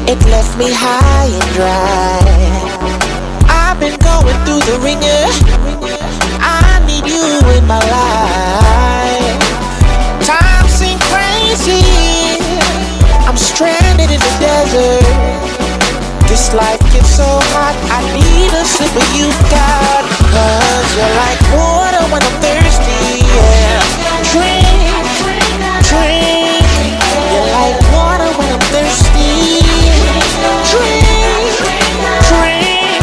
It left me high and dry. I've been going through the ringer. I need you in my life. Time seems crazy. I'm stranded in the desert. This life gets so hot, I need a sip of you, God. 'Cause you're like water when I'm thirsty, yeah. Drink, drink. You're like water when I'm thirsty. Drink, drink.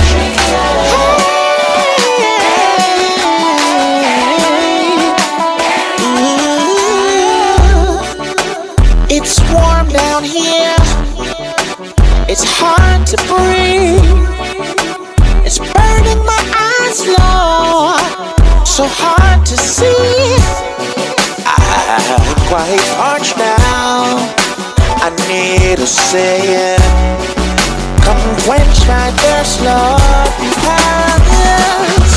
Ooh. It's warm down here. It's hard to breathe. It's burning my eyes, Lord. So hard to see. I'm quite parched now. I need a savior. Come quench my thirst, Lord. Because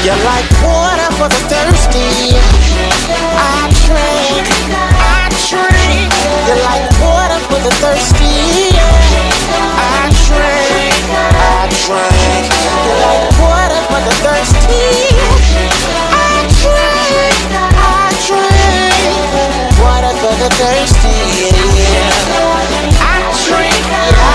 you're like water for the thirsty. I drink, I drink. You're like water for the thirsty. I drink, I drink. You're like water for the thirsty. I drink, I drink. Water for the thirsty, yeah. I drink, I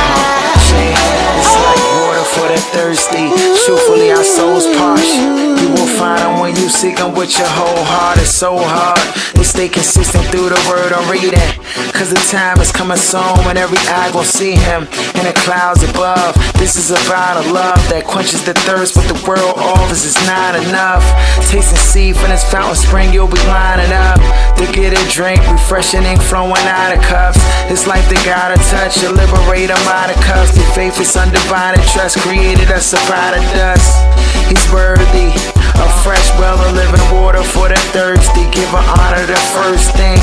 drink. It's like water for the thirsty. Truthfully, our souls parched. You will find them when you seek them with your whole heart. It's so hard to stay consistent through the word I'm reading. 'Cause the time is coming soon when every eye gon' see him in the clouds above. This is about a love that quenches the thirst, but the world offers is not enough. Taste and see from this fountain spring, you'll be lining up to get a drink, refreshing ink flowing out of cups. This life they gotta touch, to liberate them out of cuffs. Their faith is undivided trust, created us up out of dust. He's worthy of fresh well of living water for the thirsty. Give her honor the first thing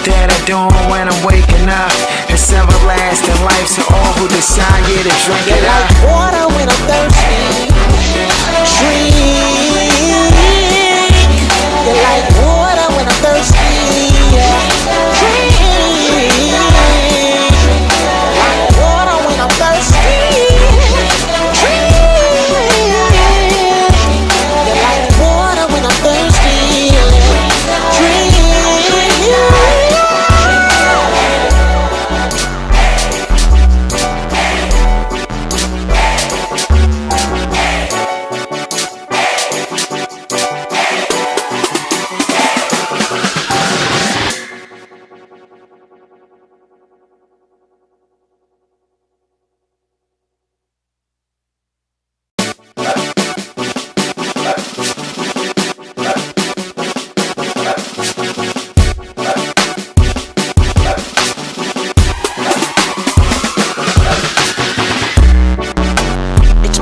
that I do when I'm waking up. It's everlasting life to all who decide to drink You're it up. like water when I'm thirsty. Drink. You're like water when I'm thirsty. Drink. Like water when I'm thirsty. Drink. You're like water when I'm thirsty. Drink.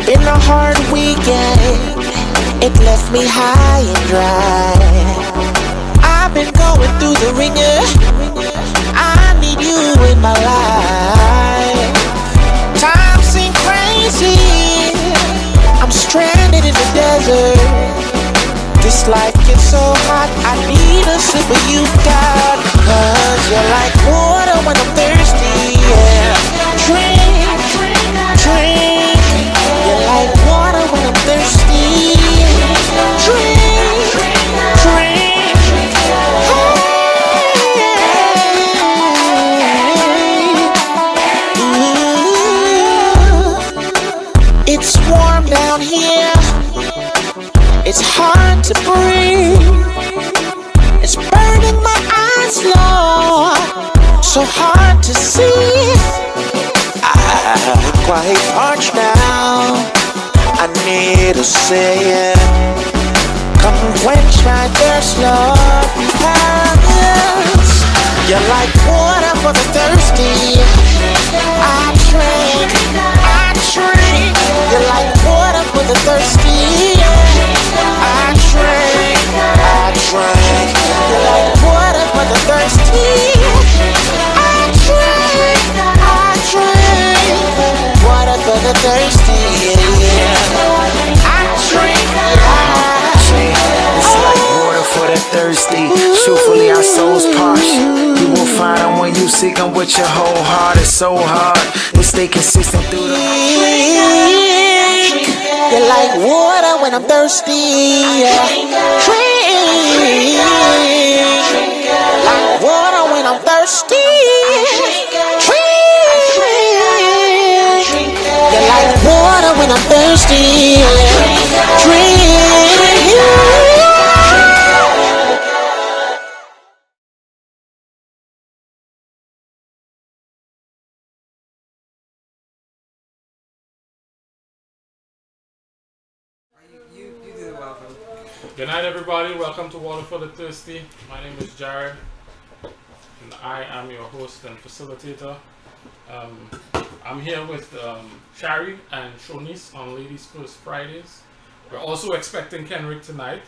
Been a hard weekend. It left me high and dry. I've been going through the ringer. I need you in my life. Time seems crazy. I'm stranded in the desert. This life gets so hot, I need a sip of you, God. 'Cause you're like water when I'm thirsty, yeah. Drink, drink. You're like water when I'm thirsty. Drink, drink. Ooh. It's warm down here. It's hard to breathe. It's burning my eyes, Lord. So hard to see. I'm quite parched now. I need a savior. Come quench my thirst, Lord. Because you're like water for the thirsty. I drink, I drink. You're like water for the thirsty. I drink, I drink. You're like water for the thirsty. I drink, I drink. Water for the thirsty, yeah. I drink, I drink. It's like water for the thirsty. thirsty. Truthfully, our souls parched. You will find them when you seek them with your whole heart. It's so hard to stay consistent through the. You're like water when I'm thirsty. Drink. Like water when I'm thirsty. Drink. You're like water when I'm thirsty. Drink. Good night, everybody. Welcome to Water for the Thirsty. My name is Jared, and I am your host and facilitator. I'm here with Shari and Shonice on Ladies First Fridays. We're also expecting Kenrick tonight,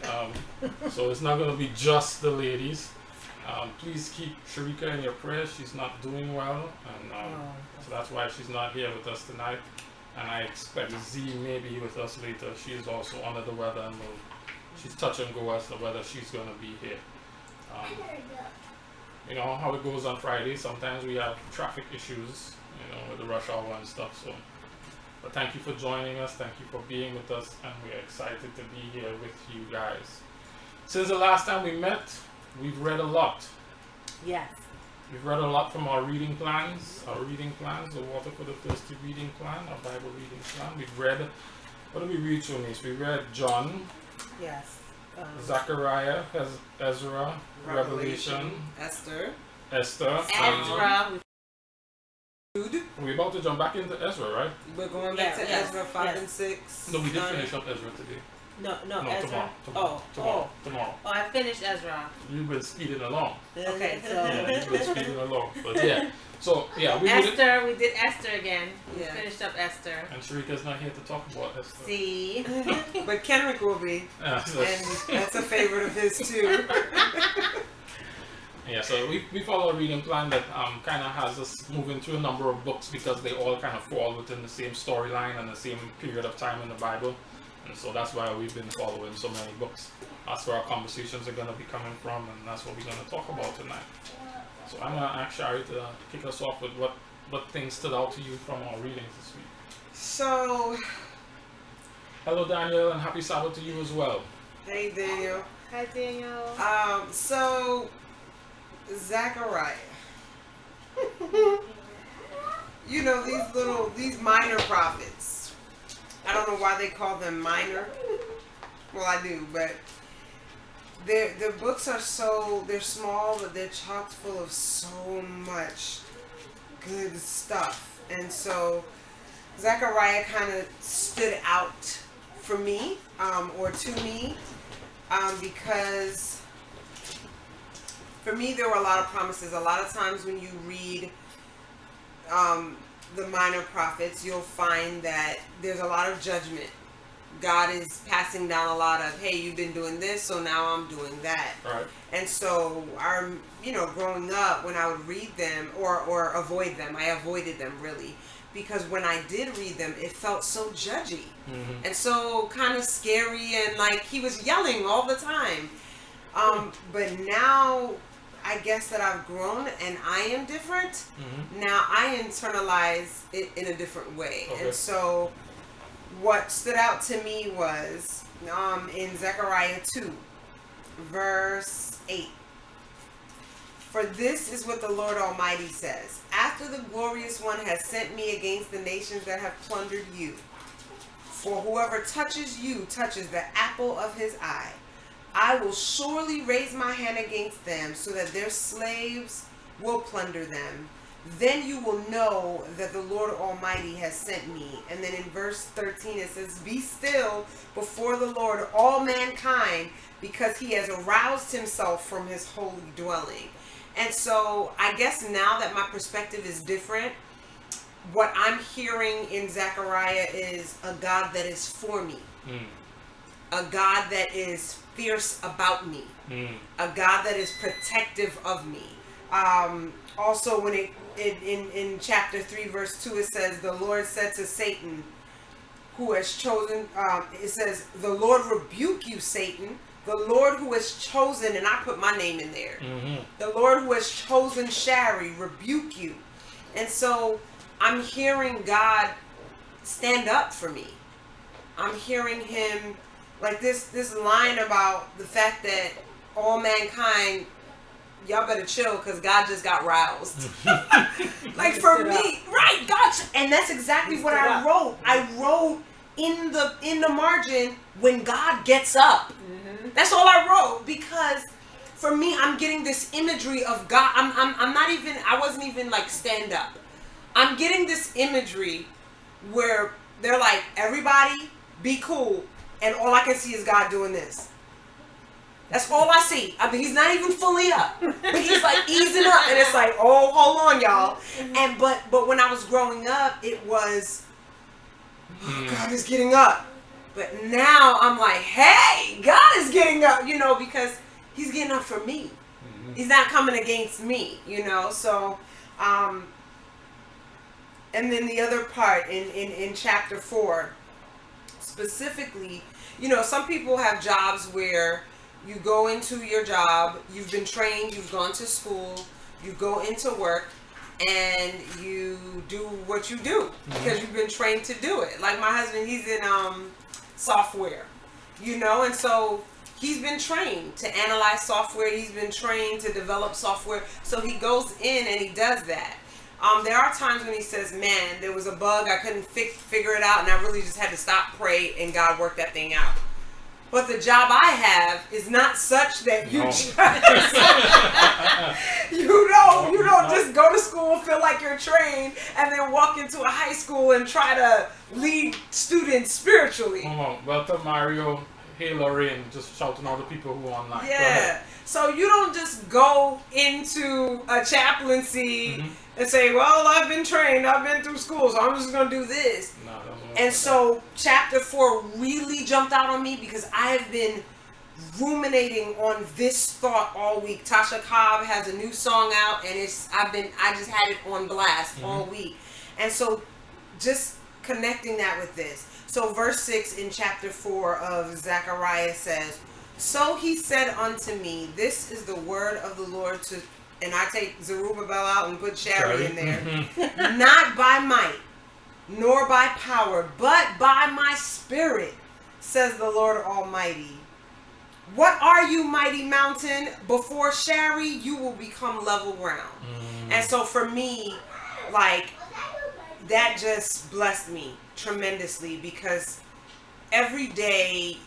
so it's not going to be just the ladies. Please keep Sharika in your prayers. She's not doing well, and so that's why she's not here with us tonight. And I expect Z may be with us later. She is also under the weather and she's touch and go as to whether she's going to be here. You know how it goes on Friday. Sometimes we have traffic issues, you know, with the rush hour and stuff. So, but thank you for joining us. Thank you for being with us, and we're excited to be here with you guys. Since the last time we met, we've read a lot. Yes. We've read a lot from our reading plans. The Water for the Thirsty reading plan, our Bible reading plan. We've read. What did we read, Shonice? We read John. Yes. Zechariah, Ezra, Revelation, Esther. Ezra. We're about to jump back into Ezra, right? We're going back to Ezra 5 and 6. No, we did finish up Ezra today. No, Tomorrow. Ezra. Tomorrow. Oh, I finished Ezra. You've been speeding along. Okay, so Yeah, you've been speeding along. But yeah. So yeah, we did Esther again. We finished up Esther. And Sharika's not here to talk about Esther. See. But Kenrick will be. And that's a favorite of his too. Yeah, so we follow a reading plan that kind of has us moving through a number of books because they all kind of fall within the same storyline and the same period of time in the Bible. And so that's why we've been following so many books. That's where our conversations are going to be coming from, and that's what we're going to talk about tonight. So I'm going to ask Shari to kick us off with what things stood out to you from our readings this week. So, hello Daniel, and happy Sabbath to you as well. Hey Daniel. Hi Daniel. So Zechariah. You know, these minor prophets. I don't know why they call them minor. Well, I do, but their books are they're small, but they're chock full of so much good stuff. And so Zechariah kind of stood out for me, or to me, because for me there were a lot of promises. A lot of times when you read the minor prophets, you'll find that there's a lot of judgment. God is passing down a lot of, hey, you've been doing this, so now I'm doing that. Right. And so, growing up, when I would read them or avoid them, I avoided them really, because when I did read them, it felt so judgy, and so kind of scary, and like he was yelling all the time. But now, I guess that I've grown and I am different. Now I internalize it in a different way. Okay. And so what stood out to me was in Zechariah 2, verse 8. For this is what the Lord Almighty says. After the glorious one has sent me against the nations that have plundered you. For whoever touches you touches the apple of his eye. I will surely raise my hand against them so that their slaves will plunder them. Then you will know that the Lord Almighty has sent me. And then in verse 13 it says, be still before the Lord, all mankind, because he has aroused himself from his holy dwelling. And so I guess now that my perspective is different, what I'm hearing in Zechariah is a God that is for me. A God that is fierce about me. A God that is protective of me. Also, when in chapter 3, verse 2, it says, the Lord said to Satan, who has chosen, it says, the Lord rebuke you, Satan. The Lord who has chosen, and I put my name in there. Mm-hmm. The Lord who has chosen Shari, rebuke you. And so I'm hearing God stand up for me. I'm hearing him, like this line about the fact that all mankind, y'all better chill because God just got roused. Like for me, right, God, and that's exactly what I wrote. I wrote in the margin, when God gets up. Mm-hmm. That's all I wrote, because for me, I'm getting this imagery of God. I wasn't even like stand up. I'm getting this imagery where they're like, everybody be cool, and all I can see is God doing this. That's all I see. I mean, he's not even fully up, but he's like easing up, and it's like, oh, hold on, y'all. And but when I was growing up, it was, oh, God is getting up. But now I'm like, hey, God is getting up, because he's getting up for me. Mm-hmm. He's not coming against me, So, and then the other part in chapter 4, specifically, some people have jobs where you go into your job, you've been trained, you've gone to school, you go into work, and you do what you do because you've been trained to do it. Like my husband, he's in software, and so he's been trained to analyze software. He's been trained to develop software. So he goes in and he does that. There are times when he says, man, there was a bug, I couldn't figure it out, and I really just had to stop, pray, and God worked that thing out. But the job I have is not such that you you don't just go to school, feel like you're trained, and then walk into a high school and try to lead students spiritually. Come on, welcome Mario. Hey Lorraine, just shouting out the people who are online. Yeah. So you don't just go into a chaplaincy and say, well, I've been trained, I've been through school, so I'm just going to do this. No, and so chapter 4 really jumped out on me because I have been ruminating on this thought all week. Tasha Cobb has a new song out, and I just had it on blast all week. And so just connecting that with this. So verse 6 in chapter 4 of Zechariah says, so he said unto me, this is the word of the Lord to, and I take Zerubbabel out and put Shari in there, not by might, nor by power, but by my spirit, says the Lord Almighty. What are you, mighty mountain? Before Shari, you will become level ground. And so for me, like, that just blessed me tremendously, because every day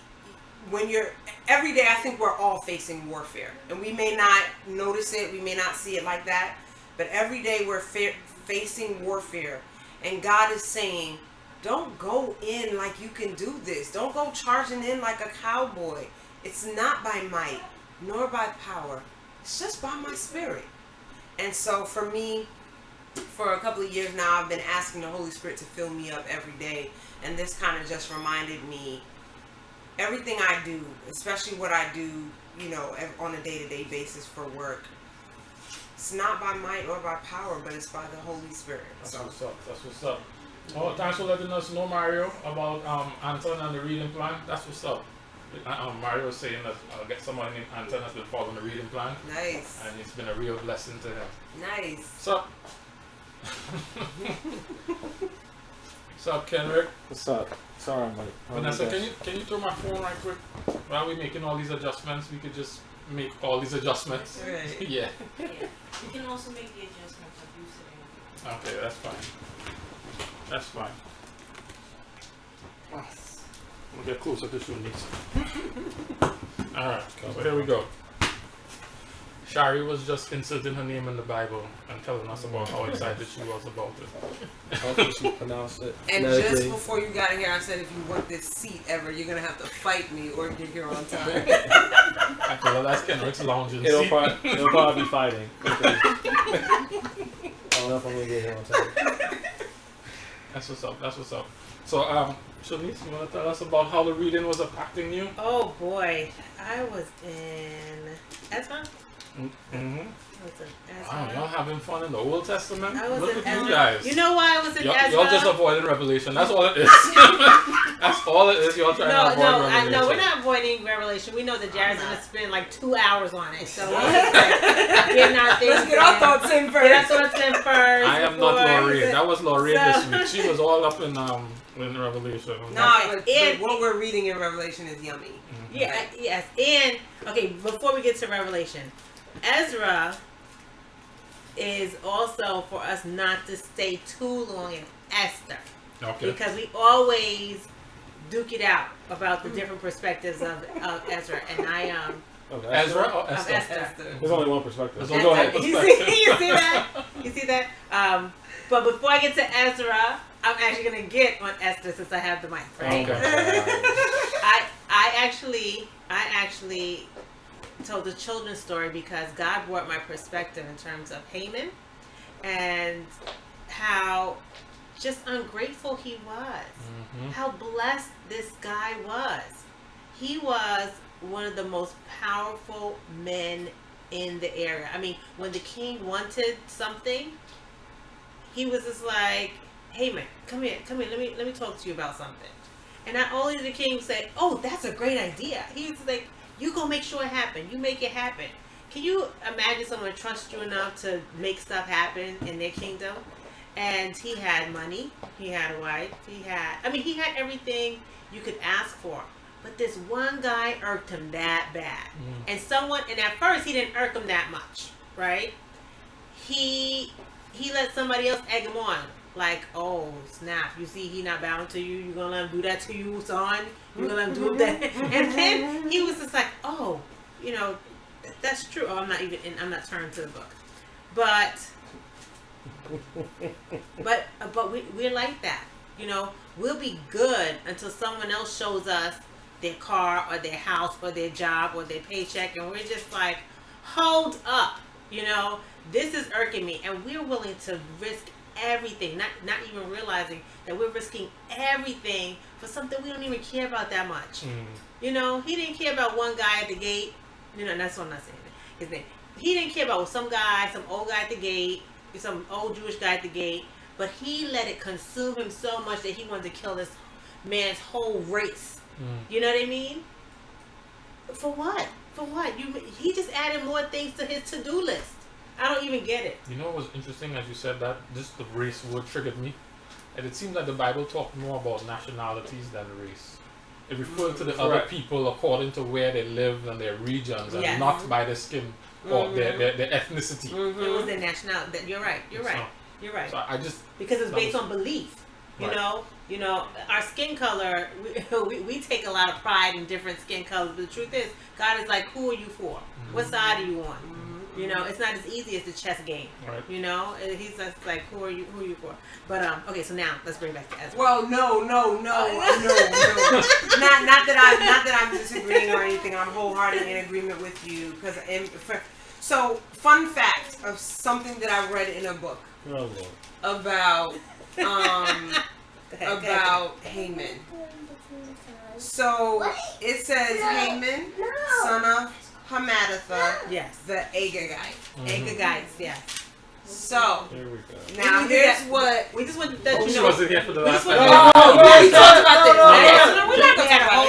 I think we're all facing warfare, and we may not notice it, we may not see it like that, but every day we're facing warfare, and God is saying, don't go in like you can do this. Don't go charging in like a cowboy. It's not by might, nor by power. It's just by my spirit. And so for me, for a couple of years now, I've been asking the Holy Spirit to fill me up every day. And this kind of just reminded me, everything I do, especially what I do, on a day-to-day basis for work, it's not by might or by power, but it's by the Holy Spirit. That's what's up. Oh, thanks for letting us know, Mario, about Anton and the reading plan. That's what's up. Mario was saying that someone named Anton has been following the reading plan. Nice. And it's been a real blessing to him. Nice. What's up? What's up, Kenrick? What's up? Sorry, I'm late. Vanessa, can you throw my phone right quick? While we're making all these adjustments, we could just make all these adjustments. Right. Yeah. You can also make the adjustments of you sitting. Okay, that's fine. That's fine. We'll get closer to Shunice. Alright, so here we go. Shari was just inserting her name in the Bible and telling us about how excited she was about it. How can she pronounce it? And phonetically? just before you got here, I said, if you want this seat ever, you're going to have to fight me or get here on time. Okay, well, that's Kenrick's lounging It'll seat. probably be fighting. Okay. I don't know if I'm going to get here on time. That's what's up, that's what's up. So, Shanice, you want to tell us about how the reading was impacting you? Oh boy, I was in Ezra. Mm-hmm. Ezra. Wow, y'all having fun in the Old Testament? I was Look in at you Ezra. guys. You know why I was in Y'all Ezra? just avoiding Revelation. That's all it is. That's all it is. Y'all trying to avoid Revelation. No, we're not avoiding Revelation. We know that Jared's going to spend like 2 hours on it. So we're just like getting our things Let's get our thoughts in first. Get our thoughts in first. I am not Lorraine. That was Lorraine So- this week. She was all up in Revelation. No, And- but what we're reading in Revelation is yummy. Yeah, yes. And, okay, before we get to Revelation, Ezra is also for us not to stay too long in Esther. Okay. Because we always duke it out about the different perspectives of Ezra. And I, Ezra or of Esther? Esther. There's only one perspective. There's only Esther. one You perspective. see that? You see that? But before I get to Ezra, I'm actually going to get on Esther since I have the mic, right? Okay. I actually told the children's story because God brought my perspective in terms of Haman and how just ungrateful he was. Mhm. How blessed this guy was. He was one of the most powerful men in the area. I mean, when the king wanted something, he was just like, Haman, come here, let me talk to you about something. And not only did the king say, oh, that's a great idea. He was like, you go make sure it happen. You make it happen. Can you imagine someone trust you enough to make stuff happen in their kingdom? And he had money. He had a wife. He had everything you could ask for. But this one guy irked him that bad. And at first he didn't irk him that much, right? He let somebody else egg him on. Like, oh, snap. You see, he not bowing to you. You're going to let him do that to you, son? You're going to let him do that? And then he was just like, oh, that's true. Oh, I'm not turning to the book. But we're like that. We'll be good until someone else shows us their car or their house or their job or their paycheck. And we're just like, hold up. This is irking me. And we're willing to risk everything, not even realizing that we're risking everything for something we don't even care about that much. He didn't care about one guy at the gate. That's what I'm not saying. His name. He didn't care about some old guy at the gate, some old Jewish guy at the gate, but he let it consume him so much that he wanted to kill this man's whole race. You know what I mean? For what? He just added more things to his to-do list. I don't even get it. You know what was interesting as you said that? Just the race word triggered me. And it seems like the Bible talked more about nationalities than race. It referred to the other people according to where they live and their regions and not by their skin or their ethnicity. It was their nationality. You're right. So I just... Because it's based on belief. You know, our skin color, we take a lot of pride in different skin colors. But the truth is, God is like, who are you for? What side are you on? It's not as easy as the chess game. Right. He's just like, who are you for? But okay, so now let's bring back to Ezra. Well, no. Not that I'm disagreeing or anything. I'm wholeheartedly in agreement with you. So, fun fact of something that I read in a book about Haman. So it says Haman, son of Hammedatha, the Agagite. Agagites, yes. So Here we go. now here's what we just want that She wasn't here for the last time. we talked about this. We're not gonna talk about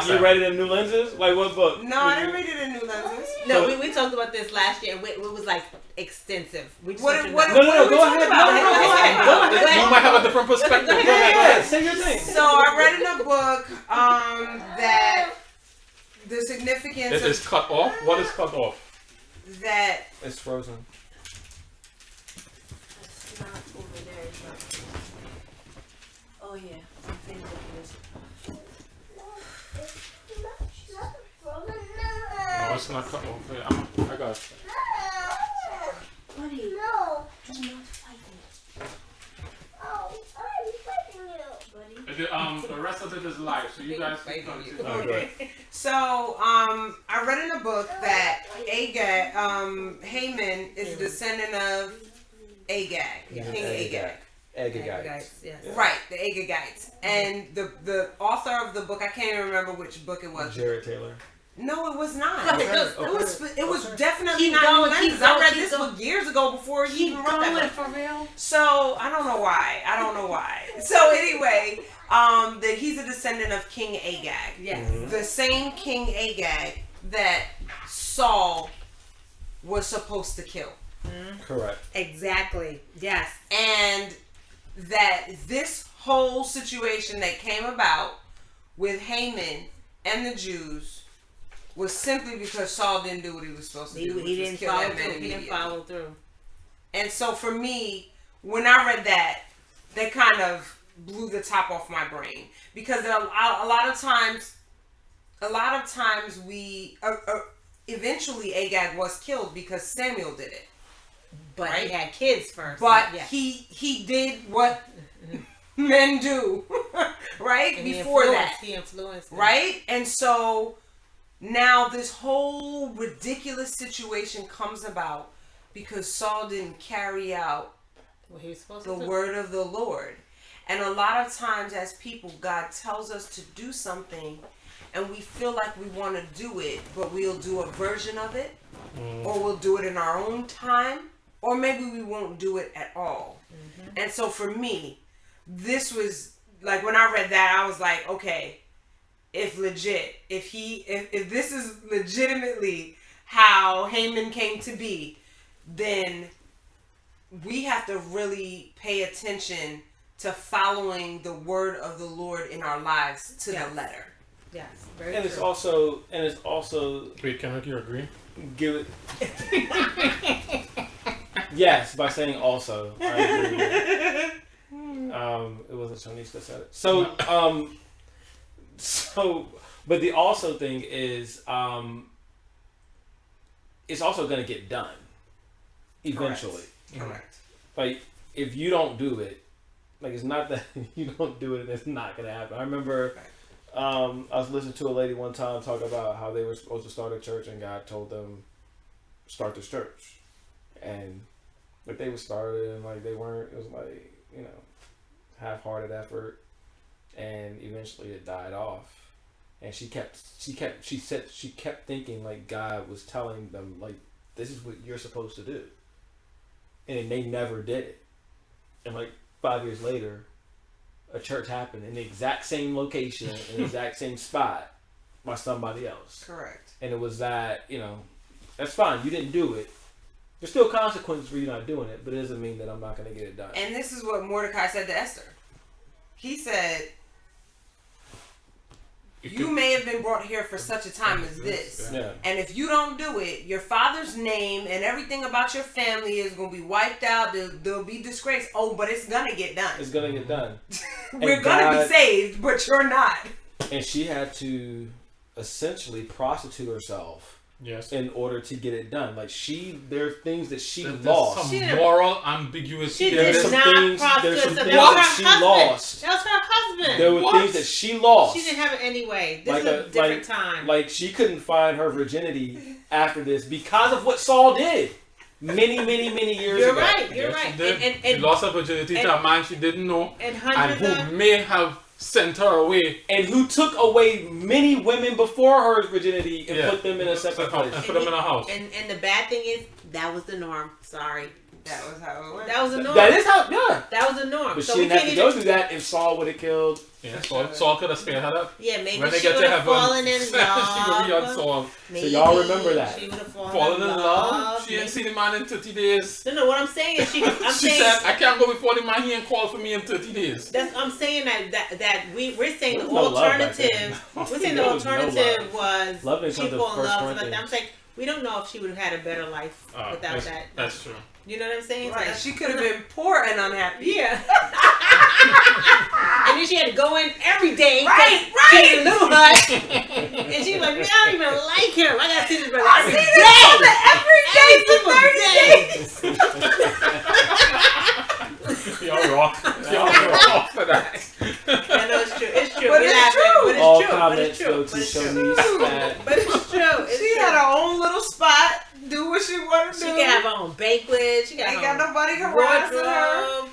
this. You read it in New Lenses? Like what book? No, I didn't read it in New Lenses. No, we talked about this last year. It was like extensive. We just What No, are we go talking ahead. about? No, go ahead. You might have a different perspective. Go ahead. Say your thing. So I read in a book that the significance It is cut off. What is cut off? that It's frozen. It's not over there. It's not. Oh yeah, I'm finished with this. No, it's not cut off. I got it. Buddy, No. do not fight me, Oh, I'm fighting you. buddy. The rest of it is live, so you guys can continue. okay. So I read in a book that Haman is a descendant of Agag, King Agag. Agagites. Yes. Right, the Agagites. And the author of the book, I can't even remember which book it was. Jared Taylor. No, it was not. Okay, It was definitely Keep not going, new keep lenses. I going, read keep this going. book years ago before he Keep even wrote that going book. for real. So I don't know why. So anyway, that he's a descendant of King Agag. Yes. The same King Agag that Saul was supposed to kill. Correct. Exactly. Yes. And that this whole situation that came about with Haman and the Jews was simply because Saul didn't do what he was supposed to do. He didn't kill follow that man through. He didn't immediately. follow through. And so for me, when I read that kind of blew the top off my brain, because a lot of times we eventually Agag was killed because Samuel did it. But Right? he had kids first. But yes. he did what men do, right? And Before that, he influenced them. right? And so now this whole ridiculous situation comes about because Saul didn't carry out What he was supposed the to do. word of the Lord. And a lot of times as people, God tells us to do something and we feel like we want to do it, but we'll do a version of it, or we'll do it in our own time, or maybe we won't do it at all. And so for me, this was like, when I read that, I was like, okay, if this is legitimately how Haman came to be, then we have to really pay attention to following the word of the Lord in our lives to Yes. the letter. Yes. Very And true. it's also Wait, can you agree? give it. Yes, by saying also. I agree with it. It wasn't Shanice that said it. So, but the also thing is, it's also going to get done eventually. Correct. Like, if you don't do it, like, it's not that you don't do it and it's not going to happen. I remember I was listening to a lady one time talk about how they were supposed to start a church and God told them, start this church. And like they were started and like they weren't, it was like, you know, half-hearted effort, and eventually it died off. And she kept thinking like God was telling them like, this is what you're supposed to do. And they never did it. And like 5 years later, a church happened in the exact same location, in the exact same spot by somebody else. Correct. And it was that, you know, that's fine. You didn't do it. There's still consequences for you not doing it, but it doesn't mean that I'm not going to get it done. And this is what Mordecai said to Esther. He said, you may have been brought here for such a time as this. Yeah. And if you don't do it, your father's name and everything about your family is going to be wiped out. They'll be disgraced. Oh, but it's going to get done. It's going to get done. We're going to be saved, but you're not. And she had to essentially prostitute herself Yes. in order to get it done. Like there are things that she There's lost. some moral ambiguity. She there. did There's some not things- prosper. there's some That things was that her she husband. lost. That was her husband. There were What? things that she lost. She didn't have it anyway. This Like is a different like, time. Like she couldn't find her virginity after this because of what Saul did many years You're ago. right. You're Yes, right. she did. And she lost her virginity to a man she didn't know, and and hundreds who of may have sent her away. And who took away many women before her virginity and Yeah. put them in a separate And place. put them in a house. and the bad thing is that was the norm. Sorry, That was how it went. that was the norm. That is how, yeah. That was the norm. But so she we didn't have can't to go even. through that if Saul would have killed. Yeah, Saul could have spared her up. Yeah, maybe When they she get would to have heaven, fallen in she would be on love. Saul. Maybe y'all remember that. She would have Fallen in love. She Maybe- ain't seen the man in 30 days. No, what I'm saying is I'm She saying said, I can't go before the man. He ain't called for me in 30 days. I'm saying that we're saying the There was no love back then. alternative. We're saying the There was no alternative love. was Love didn't she come to fall in First love. Like Corinthians. I'm saying we don't know if she would have had a better life without that. That's true. You know what I'm saying? Right. Like, She could have been poor and unhappy. yeah. And then she had to go in every day. Right, She right. in a little hut. And she was like, "Man, I don't even like him. I gotta see this brother I every see this day." woman every day for 30 days. Y'all rock. Y'all rock for that. I know it's true. It's true. But We it's laughing, true. But it's All true. But comments it's go true. to But it's true. Shanice at But it's true. It's She true. had her own little spot, do what she wanted to She do. can have her own banquet. She got Ain't her got own nobody harassing her. wardrobe.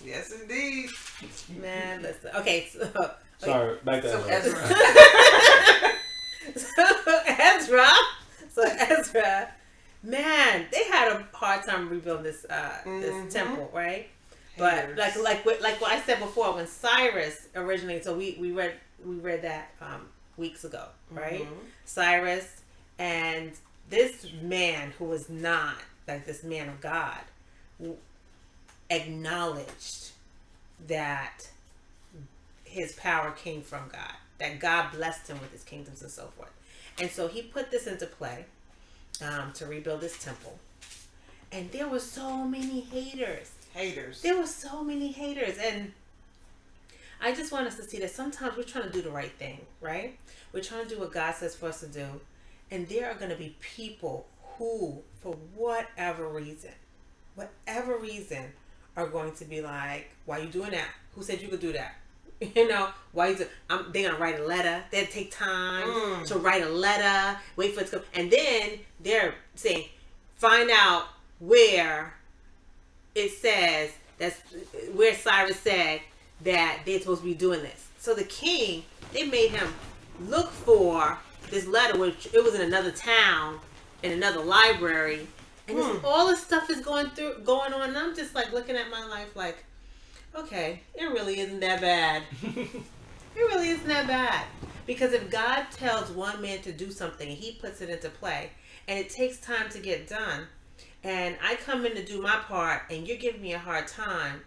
Yes, indeed. Man, listen. Okay, so sorry, back So to Ezra. Ezra, man, they had a hard time rebuilding this this temple, right? But like what I said before, when Cyrus originally, so we read that weeks ago, right? Cyrus and this man who was not like this man of God acknowledged that his power came from God, that God blessed him with his kingdoms and so forth. And so he put this into play to rebuild this temple. And there were so many haters. There were so many haters. And I just want us to see that sometimes we're trying to do the right thing, right? We're trying to do what God says for us to do. And there are going to be people who, for whatever reason, are going to be like, why are you doing that? Who said you could do that? You know, why is it? They're gonna write a letter. They'll take time to write a letter, wait for it to go, and then they're saying, find out where it says that's where Cyrus said that they're supposed to be doing this. So the king, they made him look for this letter, which it was in another town, in another library, and all this stuff is going on, and I'm just like looking at my life like, okay, it really isn't that bad. It really isn't that bad. Because if God tells one man to do something, he puts it into play, and it takes time to get done, and I come in to do my part, and you're giving me a hard time,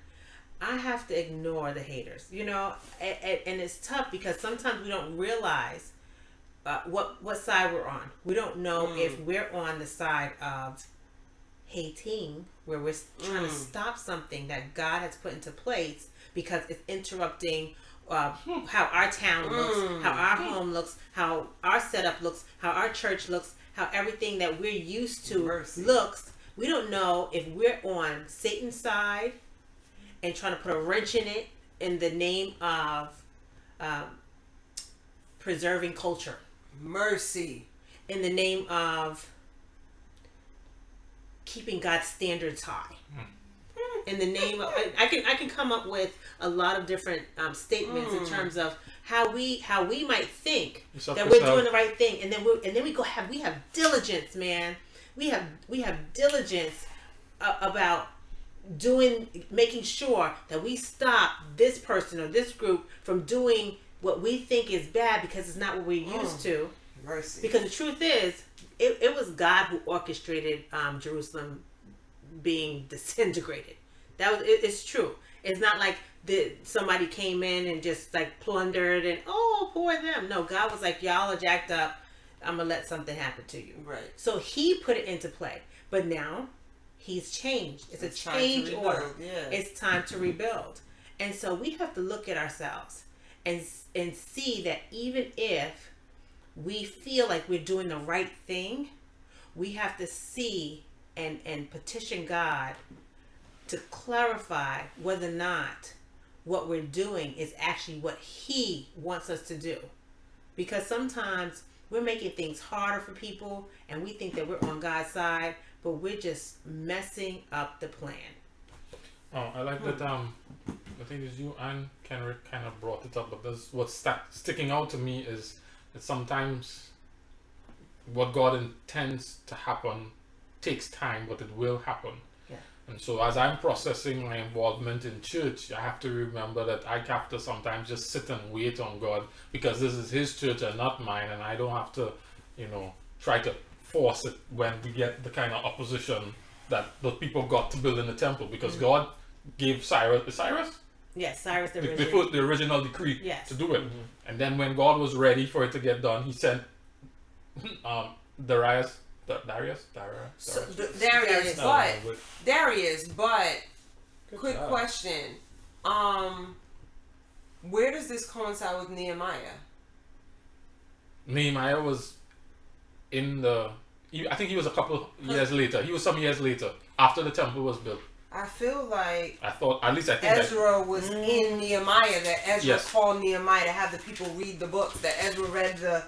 I have to ignore the haters, you know? And it's tough because sometimes we don't realize what side we're on. We don't know if we're on the side of hating, where we're trying to stop something that God has put into place because it's interrupting how our town looks, how our home looks, how our setup looks, how our church looks, how everything that we're used to looks. We don't know if we're on Satan's side and trying to put a wrench in it in the name of preserving culture. Mercy. In the name of keeping God's standards high. In the name of, I can come up with a lot of different statements in terms of how we might think that we're doing the right thing, and then we have diligence, man. We have diligence about making sure that we stop this person or this group from doing what we think is bad because it's not what we're used to. Mercy. Because the truth is, it was God who orchestrated Jerusalem being disintegrated. It's true. It's not like somebody came in and just like plundered and poor them. No, God was like, y'all are jacked up. I'm gonna let something happen to you. Right. So he put it into play, but now he's changed. It's a change order. Yeah. It's time to rebuild, and so we have to look at ourselves and see that even if we feel like we're doing the right thing, we have to see and petition God to clarify whether or not what we're doing is actually what he wants us to do. Because sometimes we're making things harder for people and we think that we're on God's side, but we're just messing up the plan. Oh, I like that. I think it's you and Kenrick kind of brought it up, but what's sticking out to me is that sometimes what God intends to happen takes time, but it will happen. Yeah. And so as I'm processing my involvement in church, I have to remember that I have to sometimes just sit and wait on God, because this is his church and not mine, and I don't have to, try to force it when we get the kind of opposition that the people got to build in the temple, because God gave Cyrus. Yes, Cyrus the original decree to do it. And then when God was ready for it to get done, he sent Darius. But quick question. Where does this coincide with Nehemiah? Nehemiah was I think he was a couple years later. He was some years later, after the temple was built. I feel like I think Ezra was in Nehemiah, that Ezra called Nehemiah to have the people read the books, that Ezra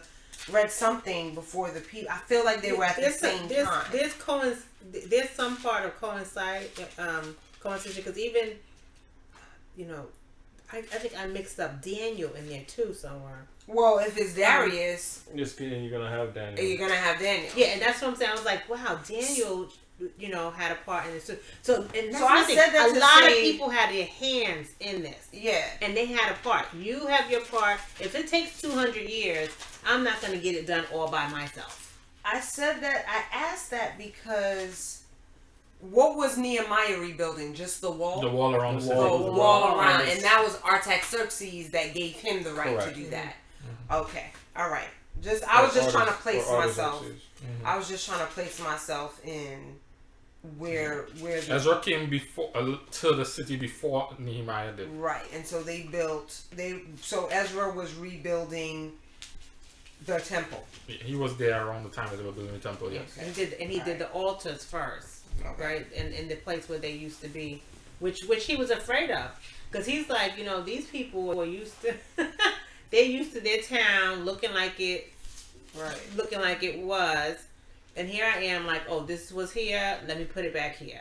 read something before the people. I feel like they were at the same time. There's some part of coincidence, because even, I think I mixed up Daniel in there too somewhere. Well, if it's Darius, Just kidding, you're gonna have Daniel. you're gonna have Daniel. Yeah, and that's what I'm saying. I was like, wow, Daniel, had a part in this. So and that's So I nothing. said that a to lot of say- people had their hands in this. Yeah. And they had a part. You have your part. If it takes 200 years, I'm not going to get it done all by myself. I said that. I asked that because what was Nehemiah rebuilding? Just the wall. The wall around the city. The wall. wall around, Yes. and that was Artaxerxes that gave him the right Correct. to do that. Okay, all right. I was just trying to place myself. I was just trying to place myself in where the Ezra came before to the city before Nehemiah did. right, and so so Ezra was rebuilding the temple. He was there around the time that they were building the temple. Yes. And he did the altars first, Okay. right? And in the place where they used to be, which he was afraid of, because he's like, these people were used to, they're used to their town looking like it was, and here I am like, oh, this was here, let me put it back here.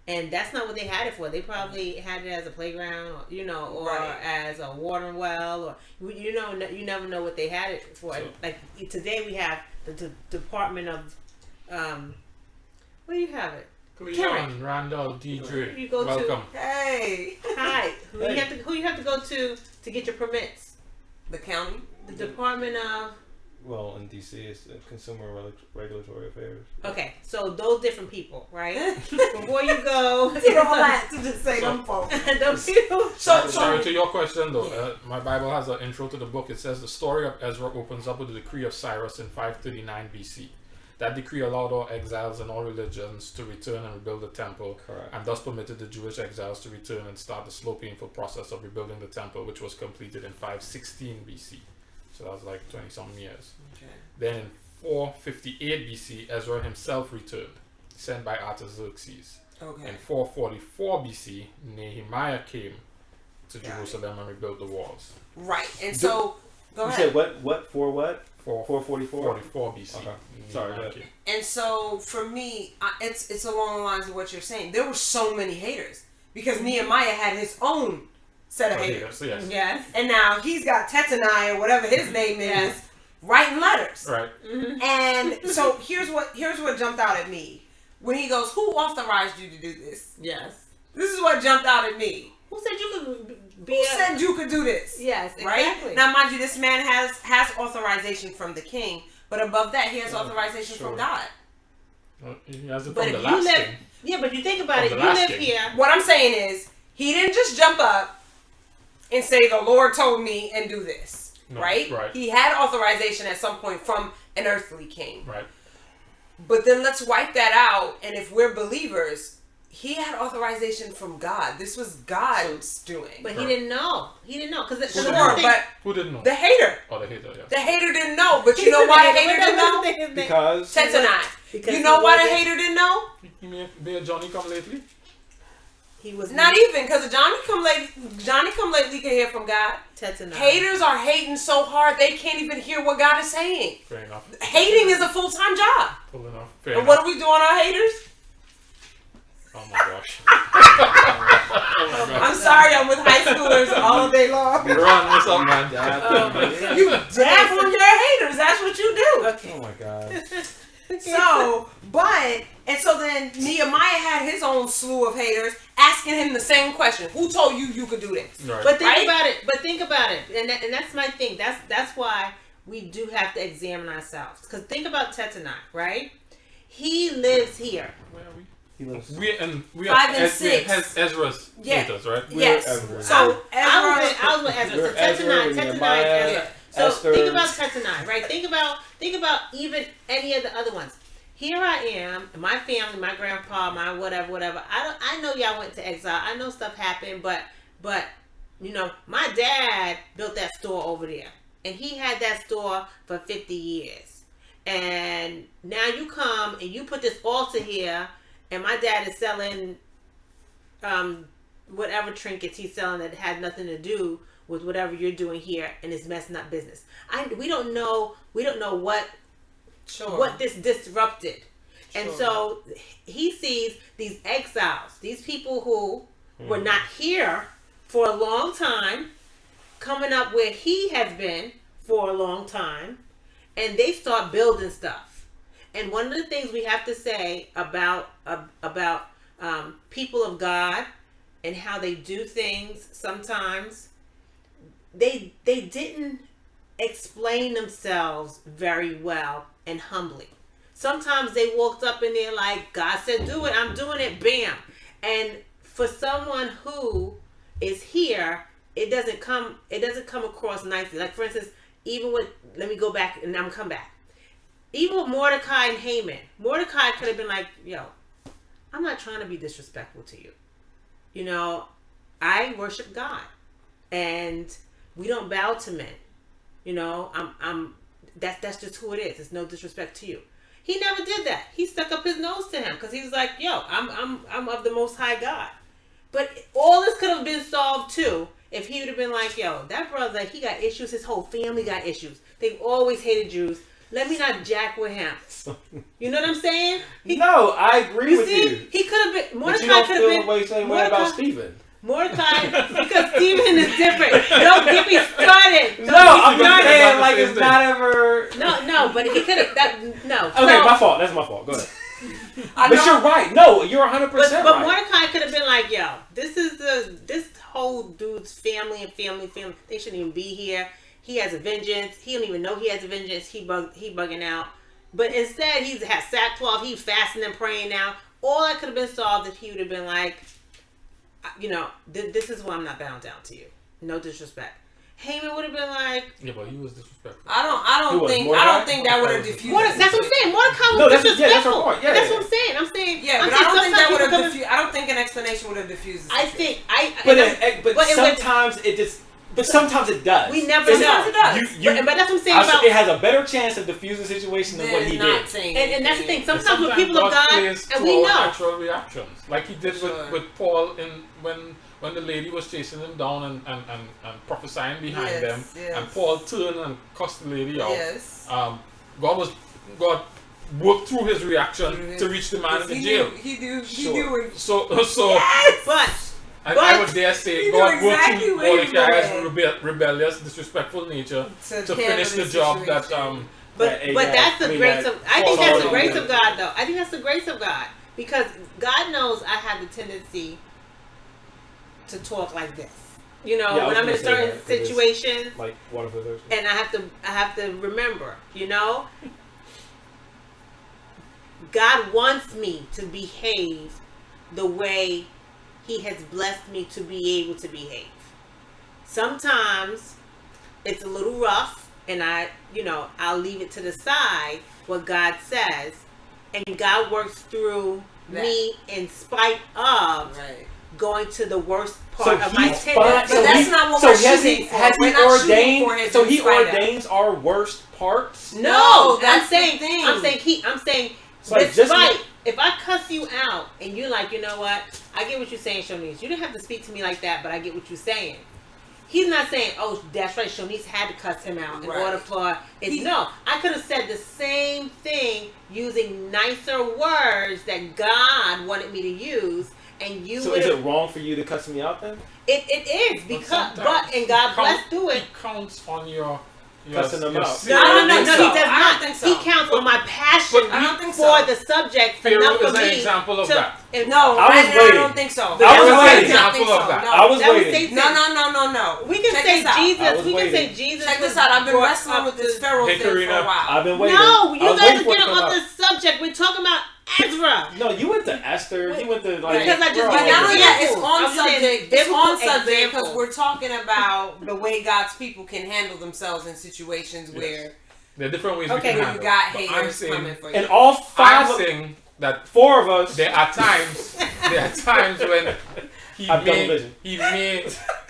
And that's not what they had it for. They probably had it as a playground, or Right. as a watering well, or you never know what they had it for. So- Like today we have the Department of, where do you have it? Cleon, Randall, Deidre, You go to- welcome. Hey, Hi, who you have to go to get your permits? the county. The Department of. Well, in DC, it's Consumer Regulatory Affairs. Okay, so those different people, right? Before you go, You know all that to just say them folks. those people. Sorry, to your question though, my Bible has an intro to the book. It says the story of Ezra opens up with the decree of Cyrus in 539 BC. That decree allowed all exiles and all religions to return and rebuild the temple, Correct. and thus permitted the Jewish exiles to return and start the slow, painful process of rebuilding the temple, which was completed in 516 BC. So that was like 20-some years. Okay. Then in 458 BC, Ezra himself returned, sent by Artaxerxes. Okay. In 444 BC, Nehemiah came to Got it. Jerusalem and rebuilt the walls. Right, and so go You ahead. said what? For what? 444 444? BC. Okay. Sorry, Nehemiah go came. And so for me, it's along the lines of what you're saying. There were so many haters because Nehemiah had his own set of haters, Yes. Yes. and now he's got Tetanai or whatever his name is Yes. writing letters. Right. And so here's what jumped out at me when he goes, "Who authorized you to do this?" Yes. This is what jumped out at me. Who said you could be? Who said you could do this? Yes, Right? exactly. Now, mind you, this man has authorization from the king, but above that, he has authorization sure. from God. He has it But from the if last you live, king. yeah, but you think about it. From You the last live king. here. What I'm saying is, he didn't just jump up and say, "The Lord told me and do this." No, right? right. He had authorization at some point from an earthly king. Right. But then let's wipe that out, and if we're believers, he had authorization from God. This was God's doing. But he Right. didn't know. He didn't know because Sure, but Who didn't know? the hater. Oh, the hater, yeah. The hater didn't know. But you know why the hater didn't know? Because Tetanai. Because You know he why the wasn't- hater didn't know? You mean be a Johnny come lately? He was Not even, because Johnny come lately can hear from God. Tetanai. Haters are hating so hard they can't even hear what God is saying. Fair enough. Hating is a full-time job. Full enough. Fair And enough. what are we doing, our haters? Oh my gosh. Oh my I'm gosh. sorry, I'm with high schoolers all day long. Ron, what's up, man? You dab on your haters. That's what you do. Okay. oh my god. So then Nehemiah had his own slew of haters asking him the same question. Who told you could do this? Right. But think Right? about it, and that's my thing. That's why we do have to examine ourselves. Because think about Tetanai, right? He lives here. Where are we? He lives. We 5 and are 6. Ezra's Yeah. haters, right? Yes. Ezra. So I was with Ezra. We're So Ezra, Tetanai, we're Tetanai, Nehemiah, Ezra. So Esther. think about Tetanai, right? Think about even any of the other ones. Here I am, my family, my grandpa, my whatever. I know y'all went to exile. I know stuff happened, but my dad built that store over there, and he had that store for 50 years. And now you come and you put this altar here, and my dad is selling whatever trinkets he's selling that had nothing to do with whatever you're doing here, and it's messing up business. We don't know what this disrupted. And so he sees these exiles, these people who were not here for a long time, coming up where he has been for a long time, and they start building stuff. And one of the things we have to say about people of God and how they do things sometimes, they didn't explain themselves very well and humbly. Sometimes they walked up in there like, God said do it, I'm doing it, bam. And for someone who is here, it doesn't come across nicely. Like, for instance, even with, let me go back and I'm come back. Even with Mordecai and Haman, Mordecai could have been like, yo, I'm not trying to be disrespectful to you. You know, I worship God and we don't bow to men. You know, that's just who it is. It's no disrespect to you. He never did that. He stuck up his nose to him because he was like, yo, I'm of the Most High God. But all this could have been solved too if he would have been like, yo, that brother, he got issues. His whole family got issues. They've always hated Jews. Let me not jack with him. You know what I'm saying? No, I agree with you. He could have been. But you Mordecai don't could have feel been. the way same way about Stephen. Mordecai, because Stephen is different. Don't get me started. I'm just saying, about like, the it's same not ever. No, but he could have. No. Okay, So- my fault. That's my fault. Go ahead. I But know- you're right. No, you're 100% But right. Mordecai could have been like, yo, this whole dude's family. They shouldn't even be here. He has a vengeance. He don't even know he has a vengeance. He bugging out. But instead, he has sackcloth. He's fasting and praying now. All that could have been solved if he would have been like, you know, this is why I'm not bound down to you. No disrespect. Haman would have been like, Yeah, but he was disrespectful. I Who don't was, think Mordecai? that would have diffused. That's what I'm saying. Mordecai was No, that's- disrespectful. yeah, that's her point. Yeah, that's yeah. what I'm saying. I'm saying. Yeah, I'm but I saying don't think that sometimes would have people come- diffused. I don't think an explanation would have diffused. The I situation. think But it was- sometimes it just. But sometimes it does. We never It's- know. Sometimes it does. You, but that's what I'm saying I about. it has a better chance of diffusing the situation than what he They're not did. saying And that's the thing. anything. Sometimes with people of God, plays and to we our know. natural reactions, like he did Sure. with Paul when the lady was chasing him down and prophesying behind Yes, them, yes. and Paul turned and cussed the lady out. Yes. God worked through his reaction to reach the man in the jail. He knew Sure. it. So But and I would dare He say knew God exactly worked through where he was Mordecai's going. rebellious, disrespectful nature to handle finish the this job situation. that But that's the grace of. I think that's the grace of God, though. I think that's the grace of God because God knows I have the tendency to talk like this. You know, Yeah, I was when I'm gonna in say certain that, 'cause it's- situations, Like water for Thursday. and I have to remember. You know, God wants me to behave the way He has blessed me to be able to behave. Sometimes it's a little rough, and I'll leave it to the side what God says, and God works through me in spite of Right. going to the worst So part of my he's tendency. fine. But that's not what so we're has shooting he, for. has We're he not shooting ordained? for his So he inspired. ordains our worst parts. No, that's I'm saying, the thing. I'm saying, So it's just despite, not- if I cuss you out and you're like, you know what, I get what you're saying, Shonice. You didn't have to speak to me like that, but I get what you're saying. He's not saying, oh, that's right, Shonice had to cuss him out in Right. order for it. No, I could have said the same thing using nicer words that God wanted me to use, and you So would is have. it wrong for you to cuss me out then? It is because, sometimes and God he blessed through it. He counts on your Cussing them out. sin. No, I don't no, think he so. does I don't not. think so. He counts on my passion But I don't think for so. the subject Pharaoh enough for is an me example of to, that. No, I right was now I waiting. don't think so. I was That waiting. I don't think Example so. of that. No. I was that would waiting. say No. We can Check say this out. I Jesus. was We can say waiting. Jesus. Check this was out. I've been brought wrestling up with this to- Pharaoh Hey, thing for a Karina. while. I've been waiting. No, I you was guys waiting are for it to getting come off out. the subject. We're talking about Ezra. No, you went to Esther. You went to like. Because I just bro. But not only that, it's Examples. on I'm saying subject. It's on biblical subject because examples. we're talking about the way God's people can handle themselves in situations where There are different ways Okay. we can you handle. got But I'm haters saying, coming for you. And all I'm five, saying that four of us. there are times when he I've double may vision.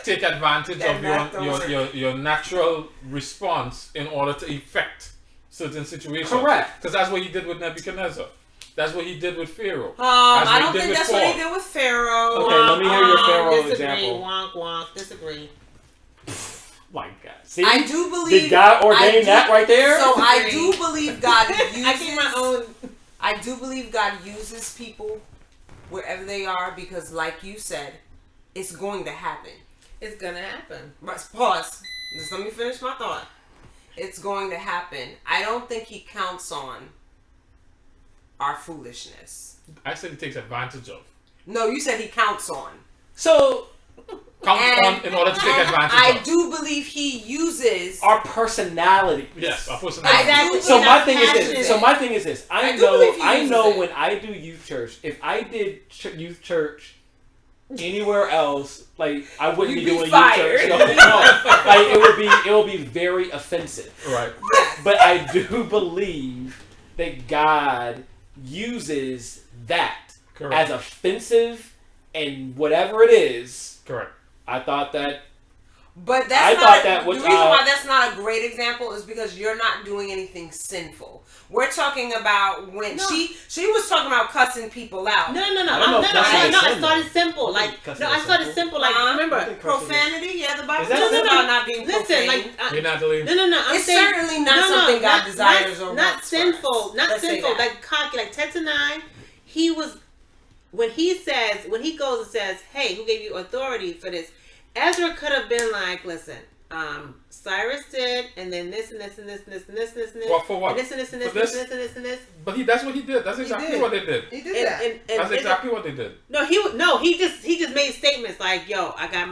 take advantage That of math don't your natural response in order to effect certain situations. Correct. Because that's what he did with Nebuchadnezzar. That's what he did with Pharaoh. I what don't he did think with that's Paul. what he did with Pharaoh. Okay, let me hear your Pharaoh Disagree. example. Wonk wonk. Disagree. My God. See, I do believe. did God ordain that right there? So I do believe God uses. I get my own. I do believe God uses people wherever they are because, like you said, it's going to happen. It's gonna happen. Pause. Just let me finish my thought. It's going to happen. I don't think he counts on our foolishness. I said he takes advantage of. No, you said he counts on. So Counts on in order to take advantage I of. do believe he uses our personality. Yes, our personality. Exactly. So We're my not thing is passionate. this. So my thing is this. I I do believe know. he I uses know it. when I do youth church. If I did youth church anywhere else, like I wouldn't You'd be be doing fired. youth church. No, like it would be very offensive. Right. But I do believe that God uses that Correct. as offensive and whatever it is. Correct. I thought that. But I that's thought not that the was, reason why that's not a great example is because you're not doing anything sinful. We're talking about when No. she was talking about cussing people out. No. I don't know if cussing is I sin, started though. simple. I Like think cussing no, I is started simple. simple. Like remember, Profanity, yeah, the Bible Is that talks simple? about not being listen, profane. like Hey, Natalie. no. I'm It's saying, certainly not something God desires or not wants for sinful, us. not Let's say sinful. that. Like cocky, like Tetanai. He was when he goes and says, "Hey, who gave you authority for this?" Ezra could have been like, "Listen, Cyrus did, and then this and this and this and this and this and this and this. What, for what? And this and this and this For and this? this and this and this." But that's what he did. That's exactly did. what they did. He did that. And That's exactly what they did. No, he just made statements like, "Yo, I got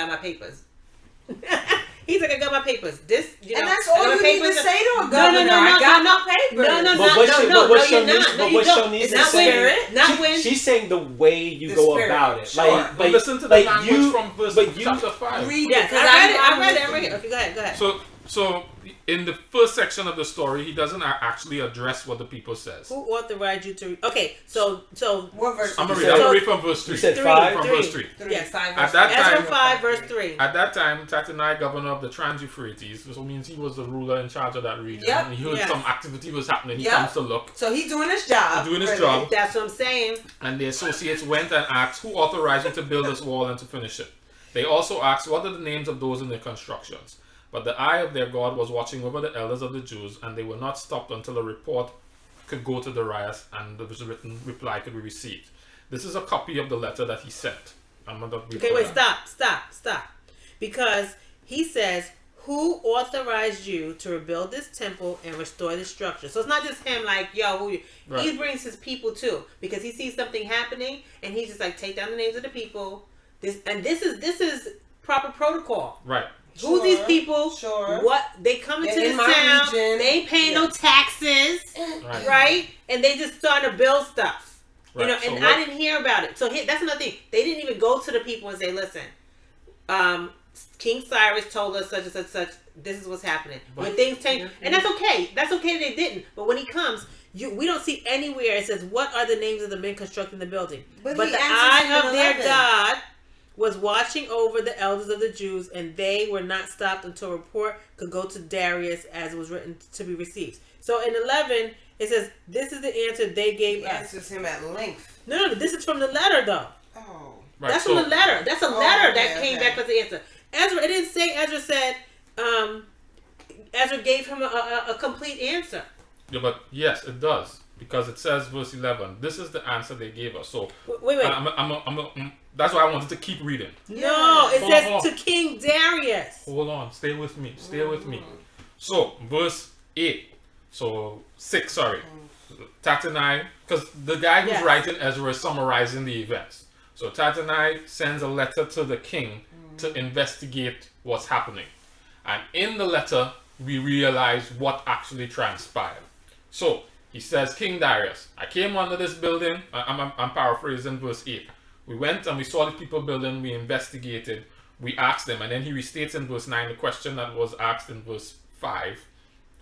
my papers." He's like, "I got my papers." This, you know, And that's I got all my you need to papers. say to a No, governor. I got my papers. No, But what you're not. No, you Shanice don't. is saying, Not when. she's saying the way you The go spirit. about it. Sure. Like, But listen to the like language you, from verse but you, chapter 5. Read Yes, it. 'cause I read it. I'm I'm ready. Okay, go ahead. So in the first section of the story, he doesn't actually address what the people says. Who authorized you to? Okay, so What verse? I'm did gonna you read. say? I'm gonna read from verse 3. You said Three. five? From Three. verse 3. Yes. 5 At that Ezra time- 5 verse 3. At that time, Tatanai, governor of the Trans-Euphrates, which means he was the ruler in charge of that region. Yep. And he heard Yes. some activity was happening. He Yep. comes to look. So he's doing his job. He's doing his really. job. That's what I'm saying. And the associates went and asked, who authorized you to build this wall and to finish it? They also asked, what are the names of those in the constructions? But the eye of their God was watching over the elders of the Jews, and they were not stopped until a report could go to Darius and the written reply could be received. This is a copy of the letter that he sent. I'm going to read Okay, from wait, that. stop. Because he says, "Who authorized you to rebuild this temple and restore this structure?" So it's not just him like, "Yo, who you?" Right. He brings his people too, because he sees something happening and he's just like, take down the names of the people. This is proper protocol. Right. Who's these Sure, people? sure. What they come into They're this in my town? region. They ain't paying no taxes, Right. right? And they just starting to build stuff. Right. You know, So and what- I didn't hear about it. So that's another thing. They didn't even go to the people and say, "Listen, King Cyrus told us such and such, such. This is what's happening." But- when things change, and that's okay. That's okay. They didn't. But when he comes, we don't see anywhere it says what are the names of the men constructing the building. But But he the answers eye in of their 11. God was watching over the elders of the Jews, and they were not stopped until a report could go to Darius as it was written to be received. So in 11, it says, "This is the answer they gave He us." answers him at length. No, this is from the letter, though. Oh. Right. That's So- from the letter. That's a letter okay, that came okay. back with the answer. Ezra, it didn't say Ezra said, Ezra gave him a complete answer. Yeah, but yes, it does. Because it says, verse 11, this is the answer they gave us. So, Wait. that's why I wanted to keep reading. No, it Hold says on. to King Darius. Hold on, stay with me. So, verse 8. So, 6, sorry. Tatanai, because the guy who's Yes. writing Ezra is summarizing the events. So, Tatanai sends a letter to the king to investigate what's happening. And in the letter, we realize what actually transpired. So, he says, King Darius, I came under this building. I'm paraphrasing verse 8. We went and we saw the people building. We investigated. We asked them. And then he restates in verse 9 the question that was asked in verse 5.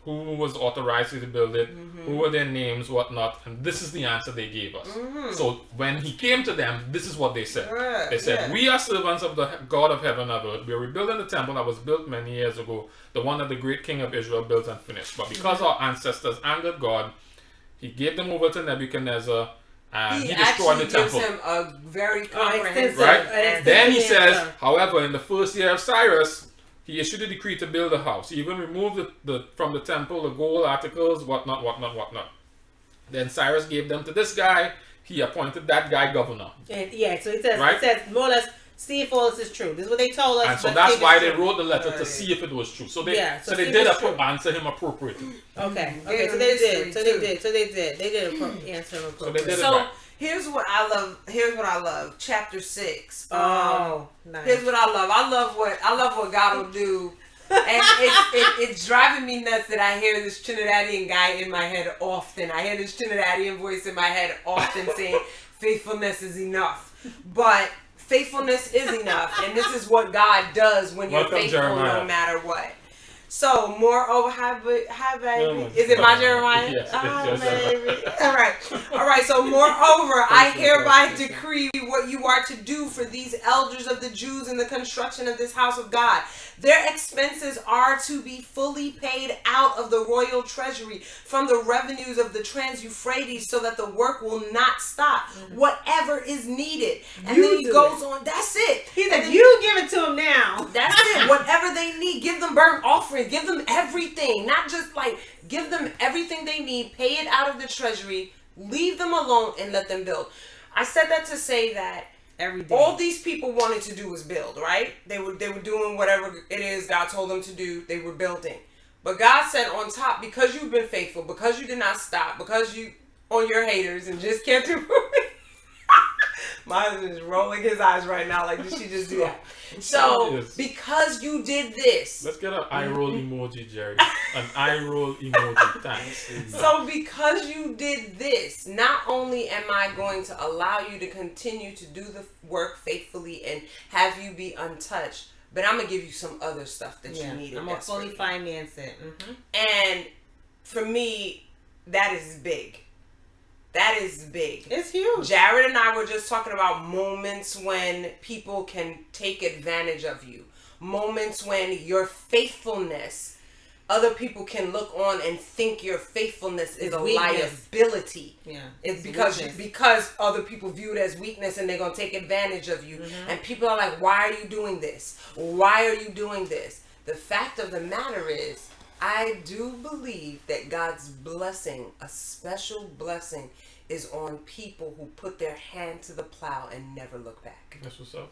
Who was authorized to build it? Who were their names, whatnot? And this is the answer they gave us. So when he came to them, this is what they said. Right, They said, yeah. we are servants of the God of heaven and earth. We are rebuilding the temple that was built many years ago, the one that the great king of Israel built and finished. But because our ancestors angered God, he gave them over to Nebuchadnezzar and he destroyed actually the temple. gives him a very comprehensive Right? Extensive Then he answer. says, however, in the first year of Cyrus, he issued a decree to build a house. He even removed from the temple the gold articles, whatnot. Then Cyrus gave them to this guy. He appointed that guy governor. And, yeah, so it says, Right? it says more or less, see if all this is true. This is what they told us. And so but that's see if why it's they true. wrote the letter to see if it was true. So they Yeah, so so they see did if it's true. answer him appropriately. Okay. Gave Okay. So them they history, did. So too. they did. They did answer him So they appropriately. did it So back. here's what I love. Here's what I love. Chapter 6. Oh, nice. Here's what I love. I love what God will do. And it's driving me nuts that I hear this Trinidadian guy in my head often. I hear this Trinidadian voice in my head often saying, faithfulness is enough. But faithfulness is enough. And this is what God does when you're Welcome, faithful Jeremiah. no matter what. So, moreover, have No, is it my Jeremiah? Yes, Oh, yes, yes. baby. All right. So, moreover, I hereby decree what you are to do for these elders of the Jews in the construction of this house of God. Their expenses are to be fully paid out of the royal treasury from the revenues of the Trans-Euphrates, so that the work will not stop. Whatever is needed, and You then he do goes on. That's it. He And said, then- "You give it to him now." that's it. Whatever they need, give them burnt offerings, give them everything. Not just like give them everything they need, pay it out of the treasury, leave them alone and let them build. I said that to say that Every day. all these people wanted to do was build, right? They were doing whatever it is God told them to do. They were building. But God said on top, because you've been faithful, because you did not stop, because you on your haters and just kept it moving. My husband is rolling his eyes right now like, did she just do that? So, Yes. because you did this, Let's get an eye roll emoji, Jerry. An eye roll emoji. Thanks. so because you did this, not only am I going to allow you to continue to do the work faithfully and have you be untouched, but I'm going to give you some other stuff that Yeah, you needed. I'm gonna fully desperately. finance it. Mm-hmm. And for me, that is big. That is big. It's huge. Jared and I were just talking about moments when people can take advantage of you. Moments when your faithfulness, other people can look on and think your faithfulness is It's a weakness. liability. Yeah, It's weakness. because other people view it as weakness and they're gonna take advantage of you. And people are like, why are you doing this? Why are you doing this? The fact of the matter is, I do believe that God's blessing, a special blessing, is on people who put their hand to the plow and never look back. That's what's up.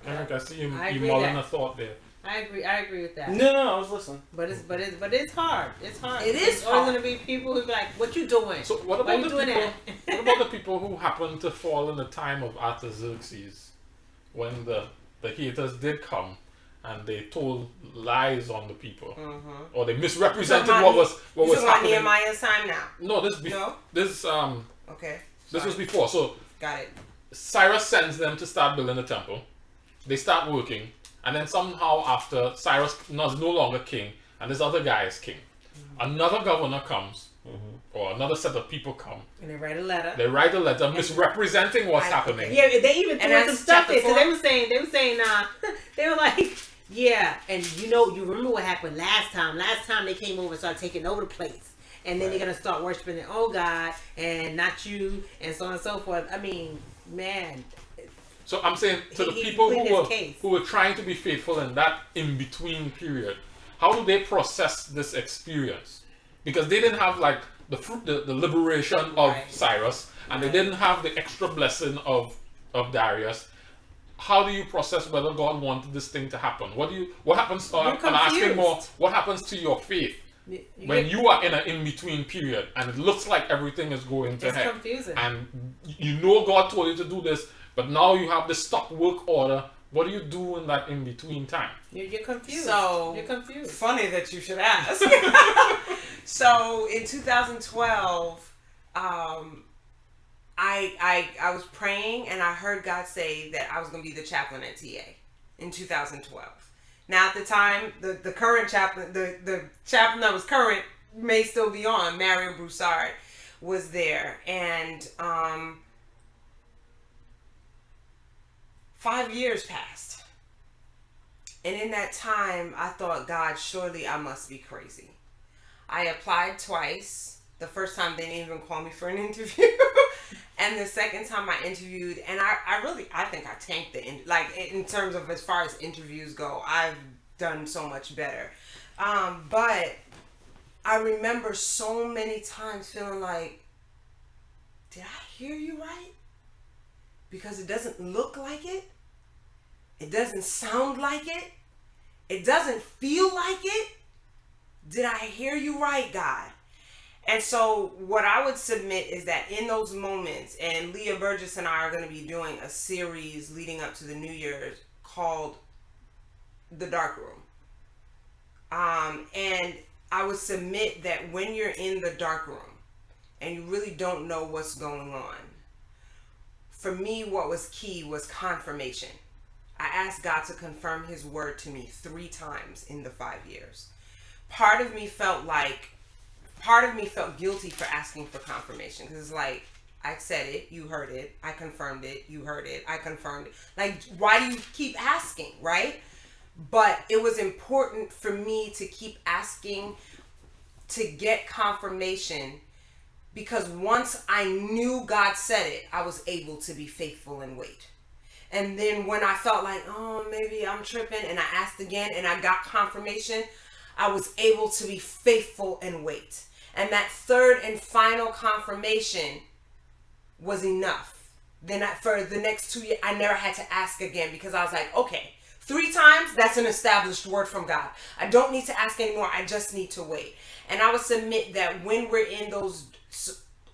Eric, I see you I you agree mulling that. a thought there. I agree with that. No, I was listening. But it's hard. It's hard. It is There's always hard. gonna be people who be like, "What you doing?" So what Why about you the doing people? that? What about the people who happened to fall in the time of Artaxerxes, when the haters did come and they told lies on the people, or they misrepresented what was You talking about happening? Nehemiah's time now? No, No? Okay. this was Sorry. before. So Got it. Cyrus sends them to start building the temple. They start working, and then somehow after Cyrus is no longer king, and this other guy is king. Another governor comes, or another set of people come. And they write a letter. They write a letter misrepresenting what's happening. Yeah, they even threw in that's some stuff chapter there because 4? they were saying, they were like, yeah, and you remember what happened last time? Last time they came over and started taking over the place. And then they're going to start worshiping their own God and not you and so on and so forth. I mean, man. So I'm saying to the He people pleaded who his were case. who were trying to be faithful in that in between period, how do they process this experience? Because they didn't have like the fruit, the liberation of Right. Cyrus, and they didn't have the extra blessing of Darius. How do you process whether God wanted this thing to happen? What happens? You're I'm asking confused. more. What happens to your faith when you are in an in-between period and it looks like everything is going to It's heck, confusing. and you know God told you to do this, but now you have this stop work order. What do you do in that in-between time? You're confused. So- You're confused. Funny that you should ask. So in 2012, I was praying and I heard God say that I was going to be the chaplain at TA in 2012. Now at the time, the current chaplain, the chaplain that was current may still be on, Mario Broussard, was there, and 5 years passed. And in that time, I thought, God, surely I must be crazy. I applied twice. The first time they didn't even call me for an interview. And the second time I interviewed, and I think I tanked in terms of as far as interviews go, I've done so much better. But I remember so many times feeling like, did I hear you right? Because it doesn't look like it. It doesn't sound like it. It doesn't feel like it. Did I hear you right, God? And so what I would submit is that in those moments, and Leah Burgess and I are going to be doing a series leading up to the New Year's called The Dark Room. And I would submit that when you're in the dark room and you really don't know what's going on, for me, what was key was confirmation. I asked God to confirm his word to me 3 times in the 5 years. Part of me felt guilty for asking for confirmation, because it's like, I said it, you heard it, I confirmed it, you heard it, I confirmed it. Like, why do you keep asking, right? But it was important for me to keep asking to get confirmation, because once I knew God said it, I was able to be faithful and wait. And then when I felt like, oh, maybe I'm tripping, and I asked again and I got confirmation, I was able to be faithful and wait. And that third and final confirmation was enough. Then for the next 2 years, I never had to ask again, because I was like, okay, 3 times, that's an established word from God. I don't need to ask anymore. I just need to wait. And I would submit that when we're in those,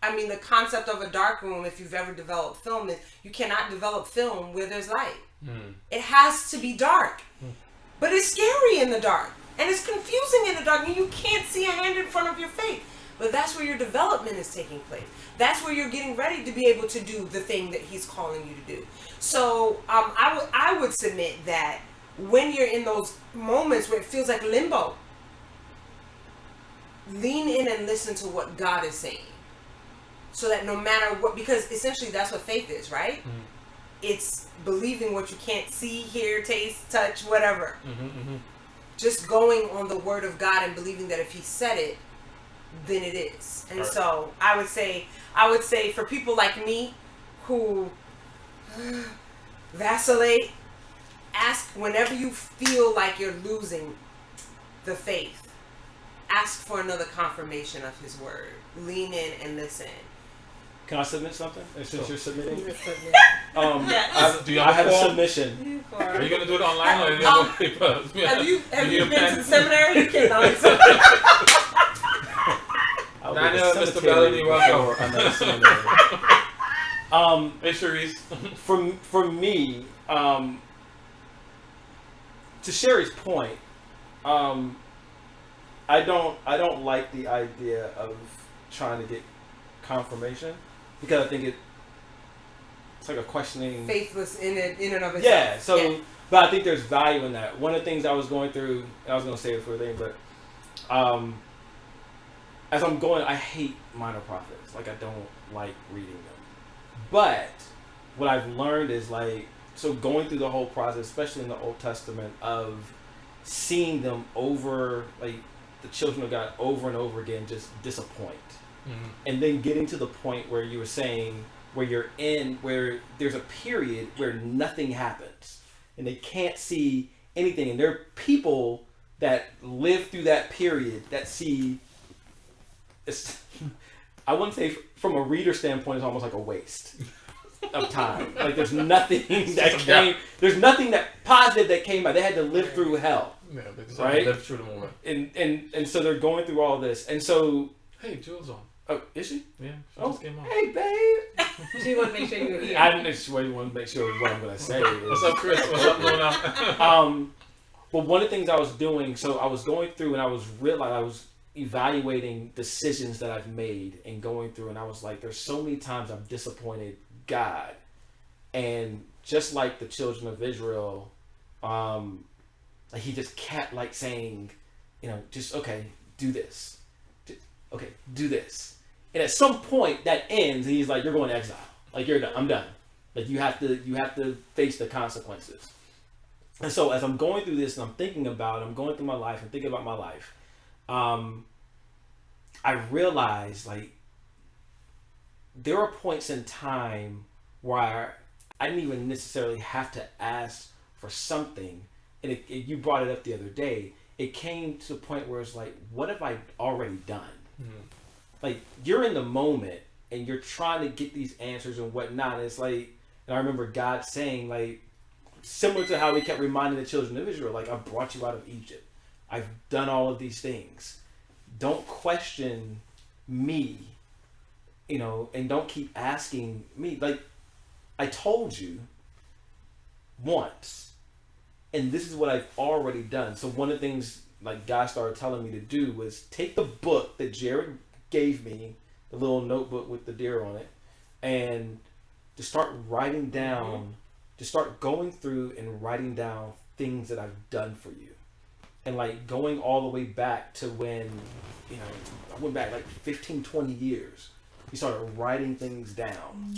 the concept of a dark room, if you've ever developed film, is you cannot develop film where there's light. It has to be dark. But it's scary in the dark. And it's confusing in the dark. And you can't see a hand in front of your face. But that's where your development is taking place. That's where you're getting ready to be able to do the thing that he's calling you to do. So I would submit that when you're in those moments where it feels like limbo, lean in and listen to what God is saying. So that no matter what, because essentially that's what faith is, right? It's believing what you can't see, hear, taste, touch, whatever. Just going on the word of God and believing that if he said it, then it is. And so I would say for people like me who vacillate, ask whenever you feel like you're losing the faith, ask for another confirmation of his word. Lean in and listen. Can I submit something? Since you're submitting? Yes. I have a submission. Are you going to do it online or in your paper? Have you been to the seminary? You cannot. Daniel, Mr. Bellamy, welcome. Hey, Cherise. For me, to Sherry's point, I don't like the idea of trying to get confirmation, because I think it's like a questioning, faithless in and of itself. Yeah. So, but I think there's value in that. One of the things I was going through, I was going to say it for a thing, but as I'm going, I hate minor prophets. Like, I don't like reading them. But what I've learned is so going through the whole process, especially in the Old Testament, of seeing them over, the children of God over and over again just disappoint. And then getting to the point where you were saying, where there's a period where nothing happens and they can't see anything. And there are people that live through that period that see, I wouldn't say from a reader standpoint, it's almost like a waste of time. Like, there's nothing there's nothing that positive that came out. They had to live through hell. Yeah, they just right? live through the moment. And so they're going through all this. And so, hey, Jules on. Oh, is she? Yeah, she just came on. Hey, babe. She want to make sure you're here. I just want to make sure what I'm going to say. What's up, Chris? What's up, Luna? But one of the things I was doing, so I was going through and I was evaluating decisions that I've made and going through, and I was like, there's so many times I've disappointed God. And just like the children of Israel, he just kept saying, just, okay, do this. Okay, do this. And at some point that ends and he's like, you're going to exile. You're done. I'm done. You have to face the consequences. And so as I'm going through this and I'm going through my life and thinking about my life, I realized there are points in time where I didn't even necessarily have to ask for something. And you brought it up the other day. It came to a point where it's what have I already done? You're in the moment and you're trying to get these answers and whatnot. And it's and I remember God saying, similar to how he kept reminding the children of Israel, like, I brought you out of Egypt. I've done all of these things. Don't question me, you know, and don't keep asking me. Like, I told you once, and this is what I've already done. So one of the things, like, God started telling me to do was take the book that Jared gave me, the little notebook with the deer on it, and to start writing down, to start going through and writing down things that I've done for you. And like going all the way back to when, you know, I went back like 15, 20 years. We started writing things down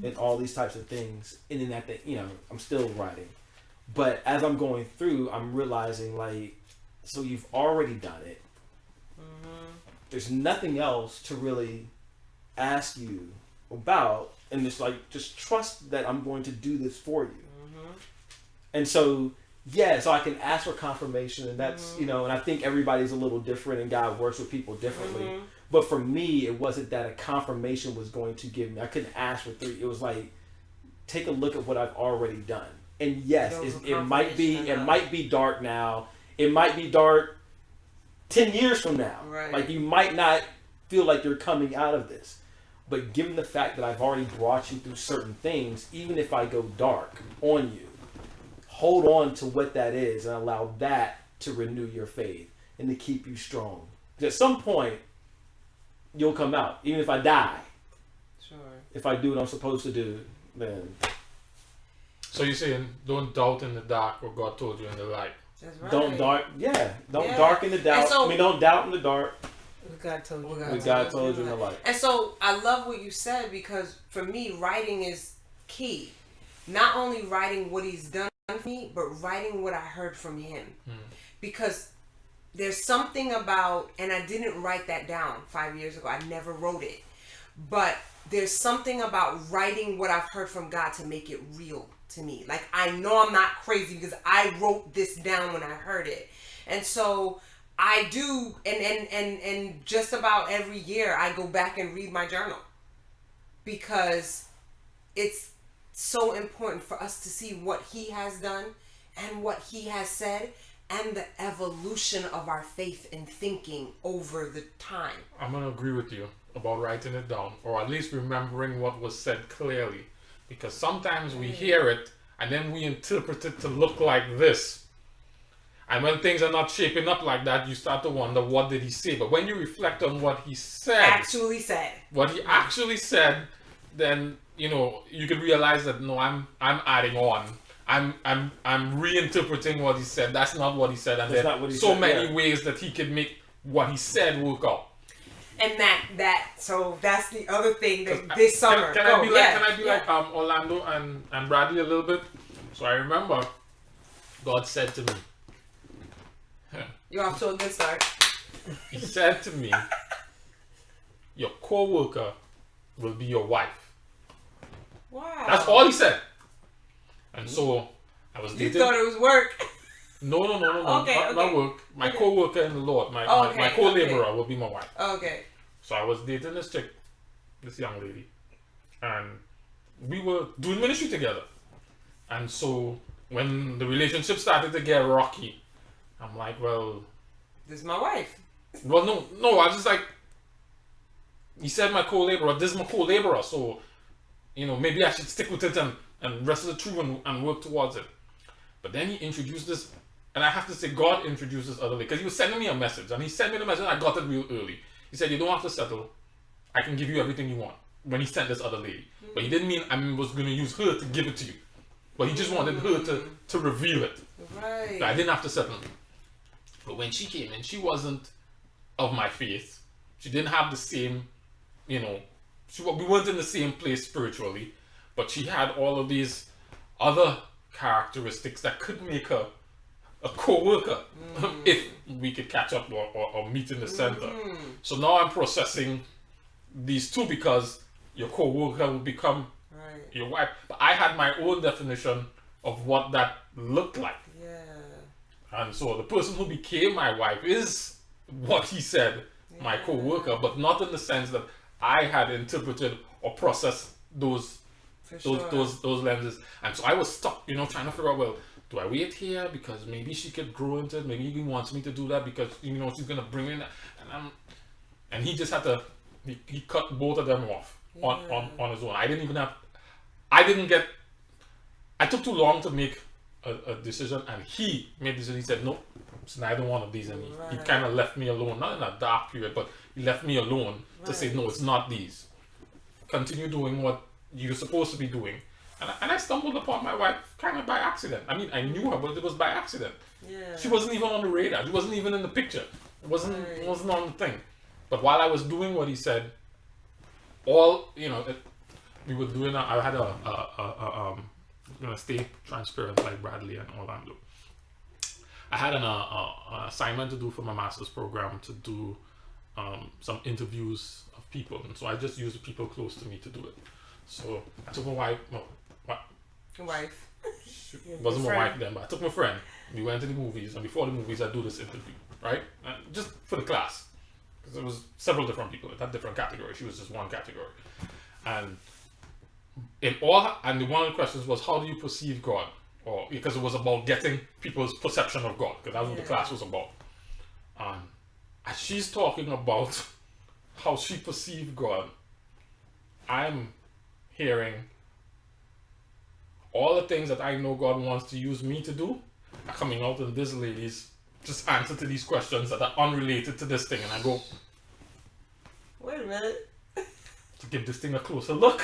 and all these types of things. And then you know, I'm still writing. But as I'm going through, I'm realizing like, so you've already done it. There's nothing else to really ask you about. And it's like, just trust that I'm going to do this for you. And so, yeah, so I can ask for confirmation, and that's, you know, and I think everybody's a little different and God works with people differently. But for me, it wasn't that a confirmation was going to give me. I couldn't ask for 3. It was like, take a look at what I've already done. And yes, it might be dark now. It might be dark 10 years from now. Right. Like, you might not feel like you're coming out of this. But given the fact that I've already brought you through certain things, even if I go dark on you, hold on to what that is and allow that to renew your faith and to keep you strong. Because at some point, you'll come out. Even if I die. Sure. If I do what I'm supposed to do, then... So you're saying don't doubt in the dark what God told you in the light. That's right. Don't dark in the doubt. So, don't doubt in the dark. God told you. What God told you in the light. And so I love what you said, because for me, writing is key. Not only writing what he's done for me, but writing what I heard from him. Because there's something about, and I didn't write that down 5 years ago. I never wrote it. But there's something about writing what I've heard from God to make it real to me. Like, I know I'm not crazy because I wrote this down when I heard it. And so I do, and just about every year I go back and read my journal, because it's so important for us to see what he has done and what he has said and the evolution of our faith and thinking over the time. I'm going to agree with you about writing it down, or at least remembering what was said clearly, because sometimes we hear it and then we interpret it to look like this. And when things are not shaping up like that, you start to wonder, what did he say? But when you reflect on what he said, what he actually said, then, you know, you can realize that, no, I'm adding on. I'm reinterpreting what he said. That's not what he said. And there's so many ways that he could make what he said work out. And so that's the other thing that this summer. Can I be like Orlando and Bradley a little bit? So I remember God said to me, you're off to a good start. He said to me, your co-worker will be your wife. Wow. That's all he said. And so I was dating. You thought it was work. No. Okay, not work. My co-worker in the Lord, my co-laborer will be my wife. Okay. So I was dating this chick, this young lady, and we were doing ministry together. And so when the relationship started to get rocky, I'm like, well, this is my wife. Well, no, I was just like, he said my co-laborer, this is my co-laborer, so, you know, maybe I should stick with it and wrestle it through and work towards it. But then he introduced this, and I have to say, God introduced this other lady, because he was sending me a message, and he sent me the message, and I got it real early. He said, you don't have to settle. I can give you everything you want. When he sent this other lady. But he didn't mean I was going to use her to give it to you. But he just wanted her to reveal it. Right. So I didn't have to settle. But when she came in, she wasn't of my faith. She didn't have the same, you know, we weren't in the same place spiritually. But she had all of these other characteristics that could make her a co-worker if we could catch up or meet in the center. So now I'm processing these two, because your co-worker will become your wife. But I had my own definition of what that looked like. Yeah. And so the person who became my wife is what he said, my co-worker, but not in the sense that I had interpreted or processed those For sure. those lenses. And so I was stuck, trying to figure out, well, do I wait here because maybe she could grow into it? Maybe he wants me to do that because she's gonna bring in, and he just had to. He cut both of them off on his own. I took too long to make a decision, and he made the decision. He said, no, it's neither one of these, and he kind of left me alone. Not in a dark period, but he left me alone to say, no, it's not these. Continue doing what you're supposed to be doing. And I stumbled upon my wife kind of by accident. I mean, I knew her, but it was by accident. Yeah. She wasn't even on the radar. She wasn't even in the picture. It wasn't on the thing. But while I was doing what he said, we were doing. I had I'm gonna stay transparent like Bradley and Orlando. I had an assignment to do for my master's program to do some interviews of people, and so I just used the people close to me to do it. So I took my wife. It wasn't my wife then, but I took my friend. We went to the movies, and before the movies, I do this interview, right? And just for the class, because there was several different people. It had different categories. She was just one category, and one of the questions was, how do you perceive God? Or because it was about getting people's perception of God, because that's what the class was about. And as she's talking about how she perceived God, I'm hearing all the things that I know God wants to use me to do are coming out in this lady's just answer to these questions that are unrelated to this thing. And I go, wait a minute. To give this thing a closer look.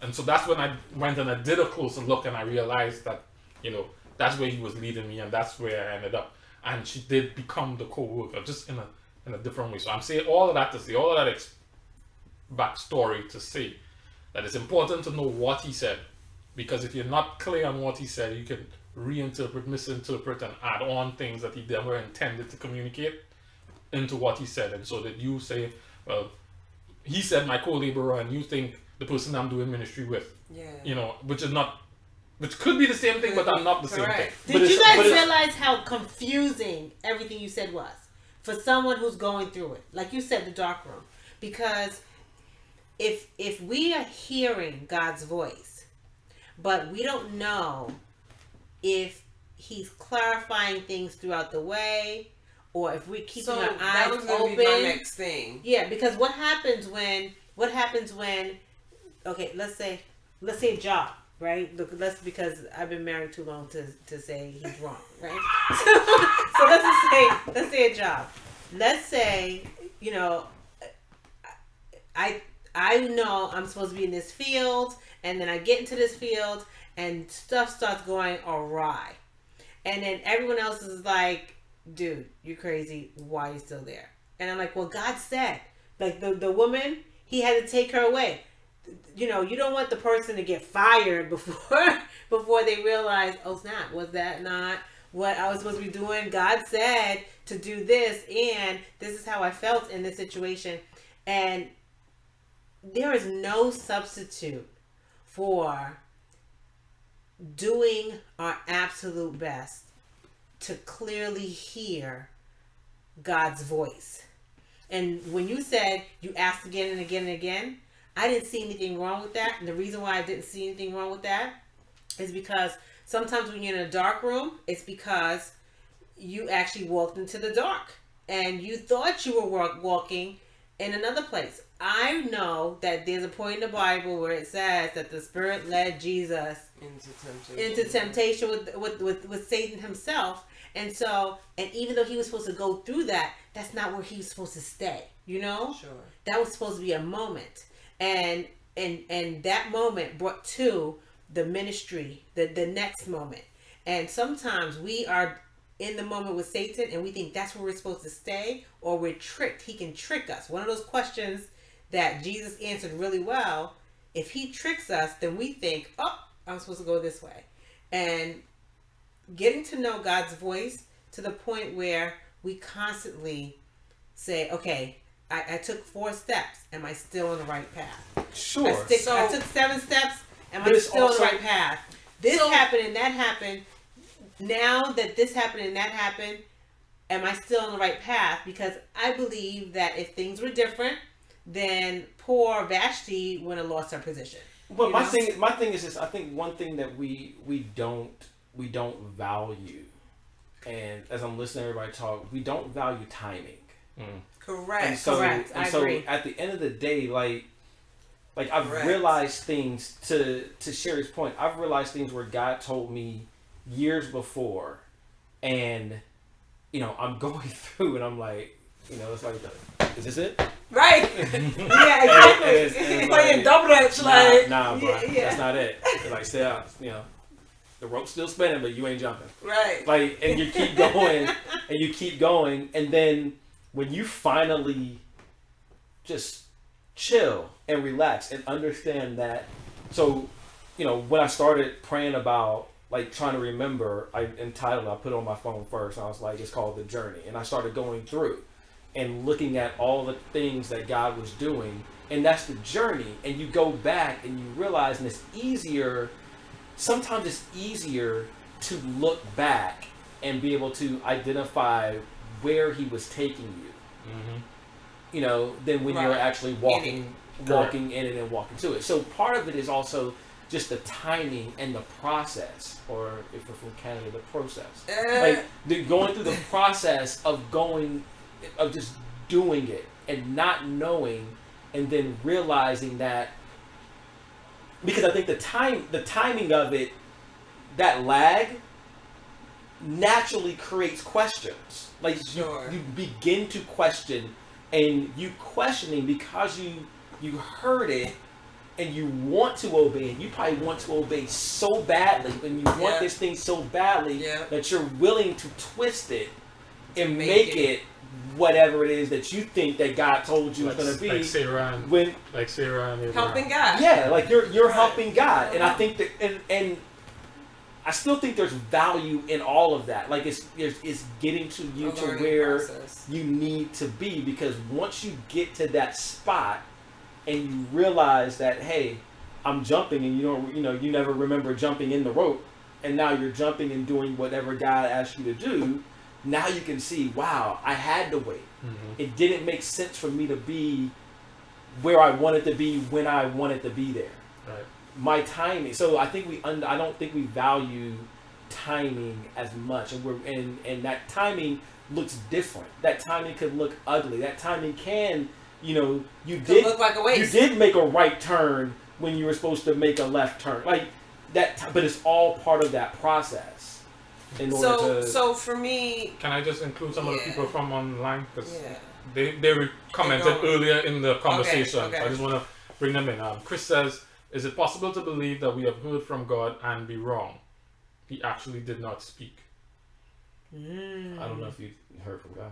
And so that's when I went and I did a closer look, and I realized that, that's where he was leading me, and that's where I ended up. And she did become the co-worker, just in a different way. So I'm saying all of that to say, all of that backstory to say that it's important to know what he said, because if you're not clear on what he said, you can reinterpret, misinterpret, and add on things that he never intended to communicate into what he said. And so that you say, well, he said my co-laborer, and you think the person I'm doing ministry with, which could be the same thing, but I'm not the same thing. Did you guys realize how confusing everything you said was for someone who's going through it? Like you said, the dark room. Because if we are hearing God's voice, but we don't know if he's clarifying things throughout the way, or if we're keeping our eyes that was gonna open. be my next thing. Yeah, because what happens when okay, let's say a job, right? Look, because I've been married too long to say he's wrong, right? So let's say a job. Let's say, I know I'm supposed to be in this field, and then I get into this field and stuff starts going awry. And then everyone else is like, dude, you crazy. Why are you still there? And I'm like, well, God said, like the woman, he had to take her away. You don't want the person to get fired before they realize, oh snap, was that not what I was supposed to be doing? God said to do this, and this is how I felt in this situation. And there is no substitute for doing our absolute best to clearly hear God's voice. And when you said you asked again and again and again, I didn't see anything wrong with that. And the reason why I didn't see anything wrong with that is because sometimes when you're in a dark room, it's because you actually walked into the dark and you thought you were walking in another place. I know that there's a point in the Bible where it says that the Spirit led Jesus into temptation with Satan himself. And so, and even though he was supposed to go through that, that's not where he was supposed to stay, Sure. That was supposed to be a moment. And that moment brought to the ministry, the next moment. And sometimes we are in the moment with Satan and we think that's where we're supposed to stay, or we're tricked. He can trick us. One of those questions that Jesus answered really well, if he tricks us, then we think, oh, I'm supposed to go this way. And getting to know God's voice to the point where we constantly say, okay, I took 4 steps. Am I still on the right path? Sure. I took 7 steps. Am I still on the right path? This happened and that happened. Now that this happened and that happened, am I still on the right path? Because I believe that if things were different, then poor Vashti would have lost her position. But You my know? thing is this. I think one thing that we don't value, and as I'm listening to everybody talk, we don't value timing. Correct. And so, Correct. And I so agree. at the end of the day, like I've Correct. realized things, to Sherry's point, I've realized things where God told me years before, and I'm going through and I'm like, it's like, is this it? Right. Yeah, exactly. And it's Playing like, double dutch, like. nah, bro, Yeah. that's not it. It's like, stay out, the rope's still spinning, but you ain't jumping. Right. Like, and you keep going, and then when you finally just chill and relax and understand that. So, when I started praying about, like, trying to remember, I put it on my phone first. And I was like, it's called The Journey. And I started going through and looking at all the things that God was doing. And that's the journey. And you go back and you realize, and sometimes it's easier to look back and be able to identify where he was taking you. Than when you're Right. actually walking in it and walking to it. So part of it is also just the timing and the process, or if we're from Canada, the process. Going through the process of just doing it and not knowing, and then realizing that, because I think the timing of it, that lag naturally creates questions. Like, Sure. you begin to question, and you questioning because you heard it and you want to obey, and you probably want to obey so badly, and you want this thing so badly that you're willing to twist it and make it whatever it is that you think that God told you it's going to be. Like Sarah and Abraham. Helping God. Yeah, like you're helping God, and I think that, and I still think there's value in all of that. Like it's getting to you to where you need to be, because once you get to that spot and you realize that, hey, I'm jumping, and you never remember jumping in the rope, and now you're jumping and doing whatever God asked you to do. Now you can see, wow, I had to wait. It didn't make sense for me to be where I wanted to be when I wanted to be there. Right. My timing. So I think I don't think we value timing as much, and that timing looks different. That timing could look ugly. That timing can, you did look like a waste. You did make a right turn when you were supposed to make a left turn, like that. But it's all part of that process. So for me, can I just include some of the people from online, because yeah. they commented earlier in the conversation. Okay. So I just want to bring them in. Chris says, "Is it possible to believe that we have heard from God and be wrong? He actually did not speak." I don't know if you heard from God.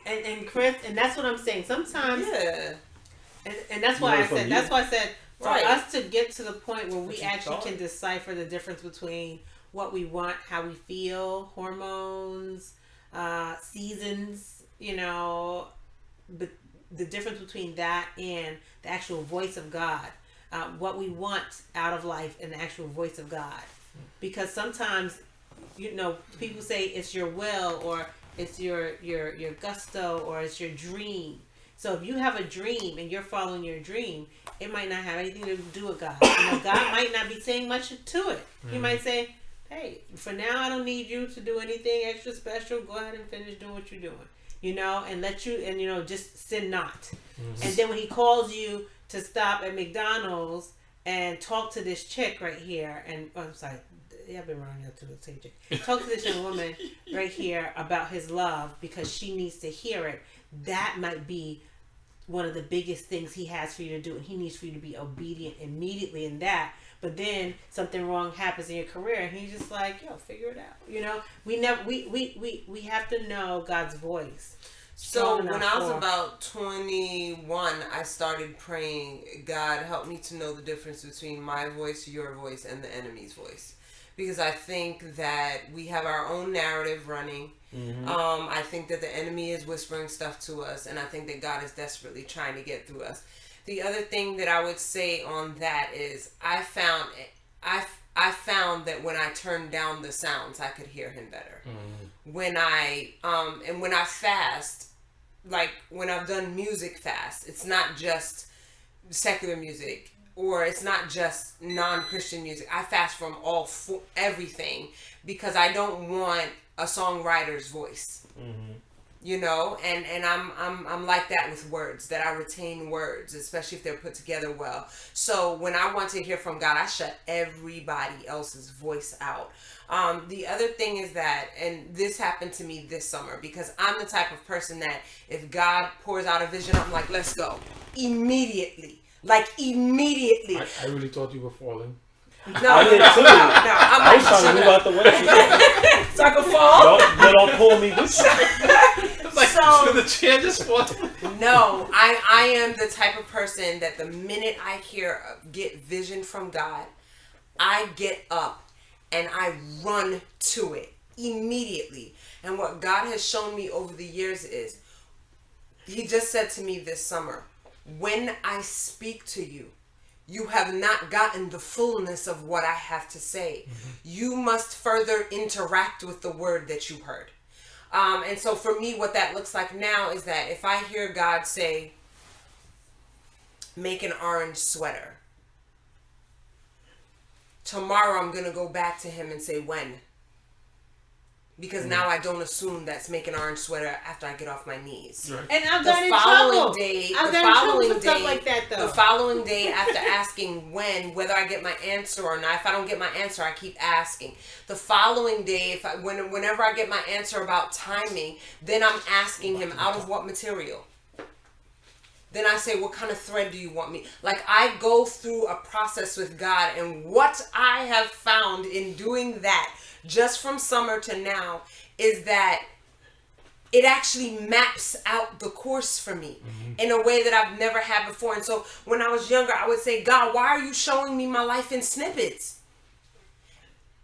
And Chris, and that's what I'm saying. Sometimes, and that's why You I said for Right. us to get to the point where we you actually thought. can decipher the difference between what we want, how we feel, hormones, seasons, but the difference between that and the actual voice of God, what we want out of life and the actual voice of God. Because sometimes, people say it's your will, or it's your gusto, or it's your dream. So if you have a dream and you're following your dream, it might not have anything to do with God. God might not be saying much to it. He might say, hey, for now, I don't need you to do anything extra special. Go ahead and finish doing what you're doing, and let you, and, just sin not. And then when he calls you to stop at McDonald's and talk to this chick right here, and, I'm sorry, I've been running up to the same chick. Talk to this young woman right here about his love, because she needs to hear it. That might be one of the biggest things he has for you to do, and he needs for you to be obedient immediately in that. But then something wrong happens in your career, and he's just like, figure it out. We have to know God's voice. So when I was about 21, I started praying, God, help me to know the difference between my voice, your voice, and the enemy's voice. Because I think that we have our own narrative running. I think that the enemy is whispering stuff to us, and I think that God is desperately trying to get through us. The other thing that I would say on that is I found that when I turned down the sounds, I could hear him better. When I fast, like when I've done music fast, it's not just secular music or it's not just non-Christian music. I fast from everything because I don't want a songwriter's voice. You know, and I'm like that with words, that I retain words, especially if they're put together well. So when I want to hear from God, I shut everybody else's voice out. The other thing is that, and this happened to me this summer, because I'm the type of person that if God pours out a vision, I'm like, let's go. Immediately. Like, immediately. I really thought you were falling. No, I did too. I'm I was like, trying to move out the way. so I can fall? Don't pull me with you. So, the chair just fall. no, I am the type of person that the minute I get vision from God, I get up and I run to it immediately. And what God has shown me over the years is, He just said to me this summer, when I speak to you, you have not gotten the fullness of what I have to say. You must further interact with the word that you heard. And so for me, what that looks like now is that if I hear God say, make an orange sweater, tomorrow I'm going to go back to Him and say, when? Because now I don't assume that's make an orange sweater after I get off my knees. Right. And I've The got in following trouble. day, I've the got in trouble following for stuff day, like that, though. the following day after asking when, whether I get my answer or not. If I don't get my answer, I keep asking. The following day, whenever I get my answer about timing, then I'm asking Him, out of what material? Then I say, what kind of thread do you want me? Like, I go through a process with God, and what I have found in doing that, just from summer to now, is that it actually maps out the course for me in a way that I've never had before. And so when I was younger, I would say, God, why are you showing me my life in snippets?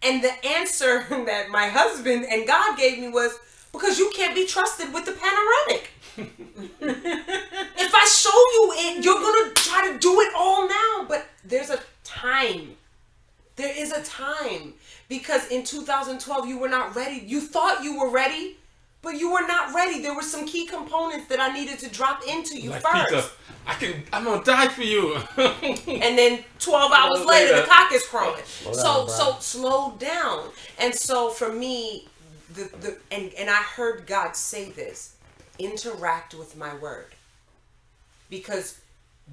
And the answer that my husband and God gave me was, because you can't be trusted with the panoramic. If I show you it, you're going to try to do it all now. But there's a time. There is a time. Because in 2012, you were not ready. You thought you were ready, but you were not ready. There were some key components that I needed to drop into you Like first. Peter, I'm going to die for you. And then 12 hours later, the cock is crowing. Slow down, Slow down. And so for me, and I heard God say this, interact with my word. Because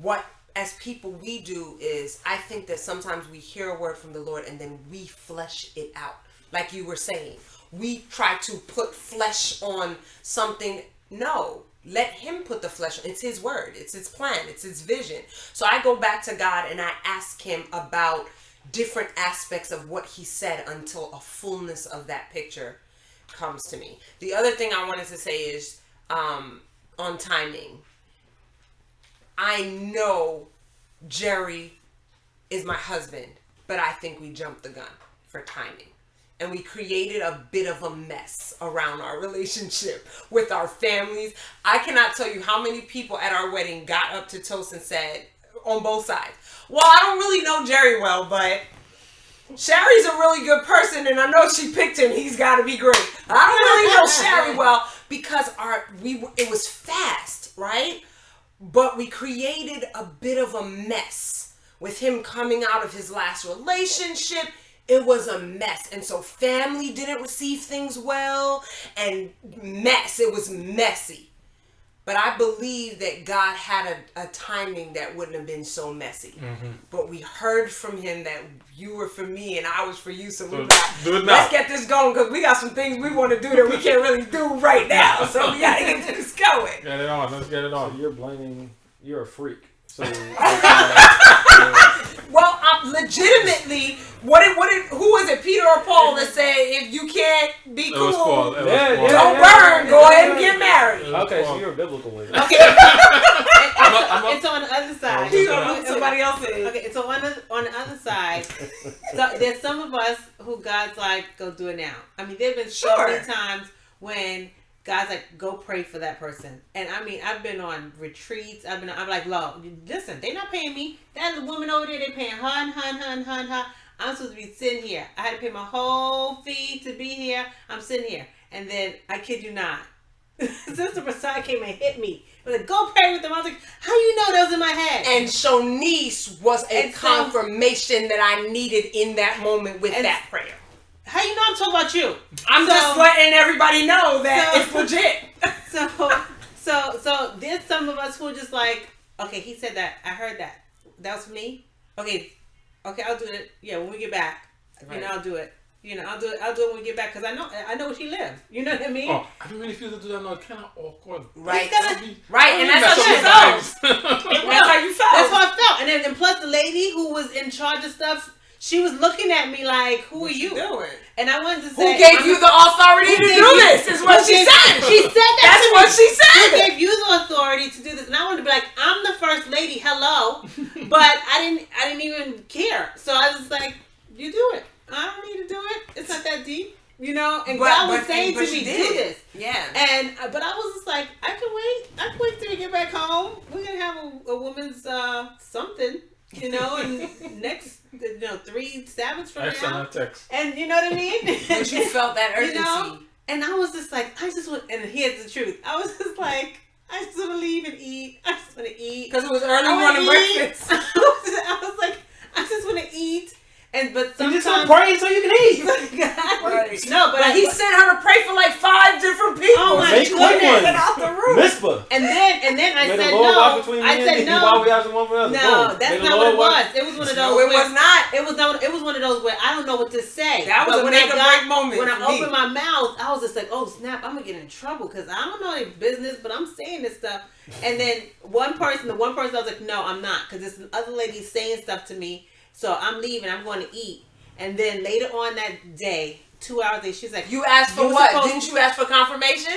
what as people we do is, I think that sometimes we hear a word from the Lord and then we flesh it out. Like you were saying, we try to put flesh on something. No, let Him put the flesh on. It's His word. It's His plan. It's His vision. So I go back to God and I ask Him about different aspects of what He said until a fullness of that picture comes to me. The other thing I wanted to say is on timing. I know Jerry is my husband, but I think we jumped the gun for timing. And we created a bit of a mess around our relationship with our families. I cannot tell you how many people at our wedding got up to toast and said, on both sides, well, I don't really know Jerry well, but Sherry's a really good person, and I know she picked him. He's got to be great. I don't really know Sherry well because it was fast, right? But we created a bit of a mess with him coming out of his last relationship. It was a mess. And so family didn't receive things well, and it was messy. But I believe that God had a timing that wouldn't have been so messy. But we heard from Him that you were for me and I was for you. So we got, let's get this going, because we got some things we want to do that we can't really do right now. So we got to get this going. Get it on. Let's get it on. So you're a freak. So well, legitimately, who was it, Peter or Paul, that said, if you can't be cool, It was Paul. don't burn, go ahead and get married. Okay, so you're a biblical lady. Okay. It's on the other side. Somebody else is. Okay, so on the other side, so there's some of us who God's like, go do it now. I mean, there've been so many times when God's like, go pray for that person. And I mean, I've been on retreats. I'm like, Lord, listen, they're not paying me. That woman over there, they're paying her. I'm supposed to be sitting here. I had to pay my whole fee to be here. I'm sitting here. And then, I kid you not, Sister Prasad came and hit me. It was like, go pray with them. I was like, how you know that was in my head? And Shonice was a And so- confirmation that I needed in that moment with And- that prayer. How you know I'm talking about you? I'm So- just letting everybody know that So- it's legit. So there's some of us who are just like, okay, he said that. I heard that. That was me. Okay, I'll do it. Yeah, when we get back, Right. I'll do it. I'll do it when we get back because I know where she lives. You know what I mean? Oh, I don't really feel to do that now. It's kind of awkward. Right. It's Right, and that's Mess how up she the felt. vibes. That's how you felt. That's how I felt. And plus the lady who was in charge of stuff, she was looking at me like, who are you? doing? And I wanted to Who say, gave you the authority to gave do you- this? Is what who she gave- said. She said that. That's to what me. she Who said. gave you the authority to do this? And I wanted to be like, I'm the first lady. Hello, but I didn't even care. So I was like, you do it. I don't need to do it. It's not that deep. And God was saying to me, do this. Yeah. And but I was just like, I can wait. I can wait till we get back home. We're gonna have a woman's something, and next 3 Sabbaths from Excellent now. text. And you know what I mean? But you felt that urgency. And I was just like, I just want. And here's the truth. I was just like, I just want to leave and eat. I just want to eat. Because it was early I wanna morning eat. breakfast. I was like, I just want to eat. But You just sometimes want to pray so you can eat. Right. No, but he sent her to pray for like 5 different people. Oh my Make quick goodness. ones. Get out the room. Mitzvah. And then I May said the Lord walk no. between me I and said thee, no. while we have one for another. No, Boom. that's May the not what Lord it walk- was. It was one of those. No, it where- was not. It was one of those where I don't know what to say. That was But a when make I or got- break moment When I for me. opened my mouth, I was just like, "Oh snap! I'm gonna get in trouble because I don't know any business, but I'm saying this stuff." And then the one person, I was like, "No, I'm not," because this other lady saying stuff to me. So I'm leaving. I'm going to eat. And then later on that day, 2 hours later, she's like, You asked for You were what? supposed- Didn't you ask for confirmation?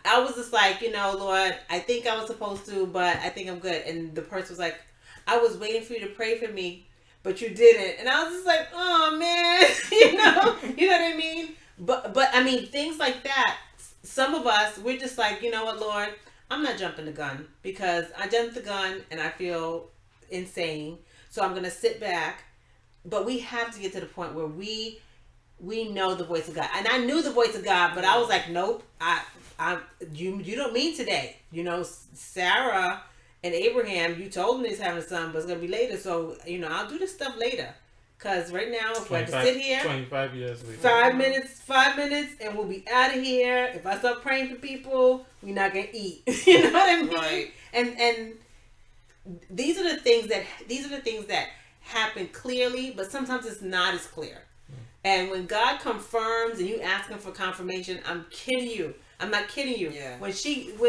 I was just like, Lord, I think I was supposed to, but I think I'm good. And the person was like, I was waiting for you to pray for me, but you didn't. And I was just like, oh man, you know what I mean? But I mean, things like that. Some of us, we're just like, you know what, Lord, I'm not jumping the gun because I jumped the gun and I feel insane. So I'm gonna sit back. But we have to get to the point where we know the voice of God. And I knew the voice of God, but I was like, nope, you don't mean today. Sarah and Abraham, you told them he's having a son, but it's gonna be later. So I'll do this stuff later. Cause right now, if I have to sit here, 25 years later. 5 minutes, and we'll be out of here. If I start praying for people, we're not gonna eat. You know what I mean? Right. And these are the things that happen clearly, but sometimes it's not as clear. And when God confirms and you ask him for confirmation, I'm kidding you. I'm not kidding you. Yeah. When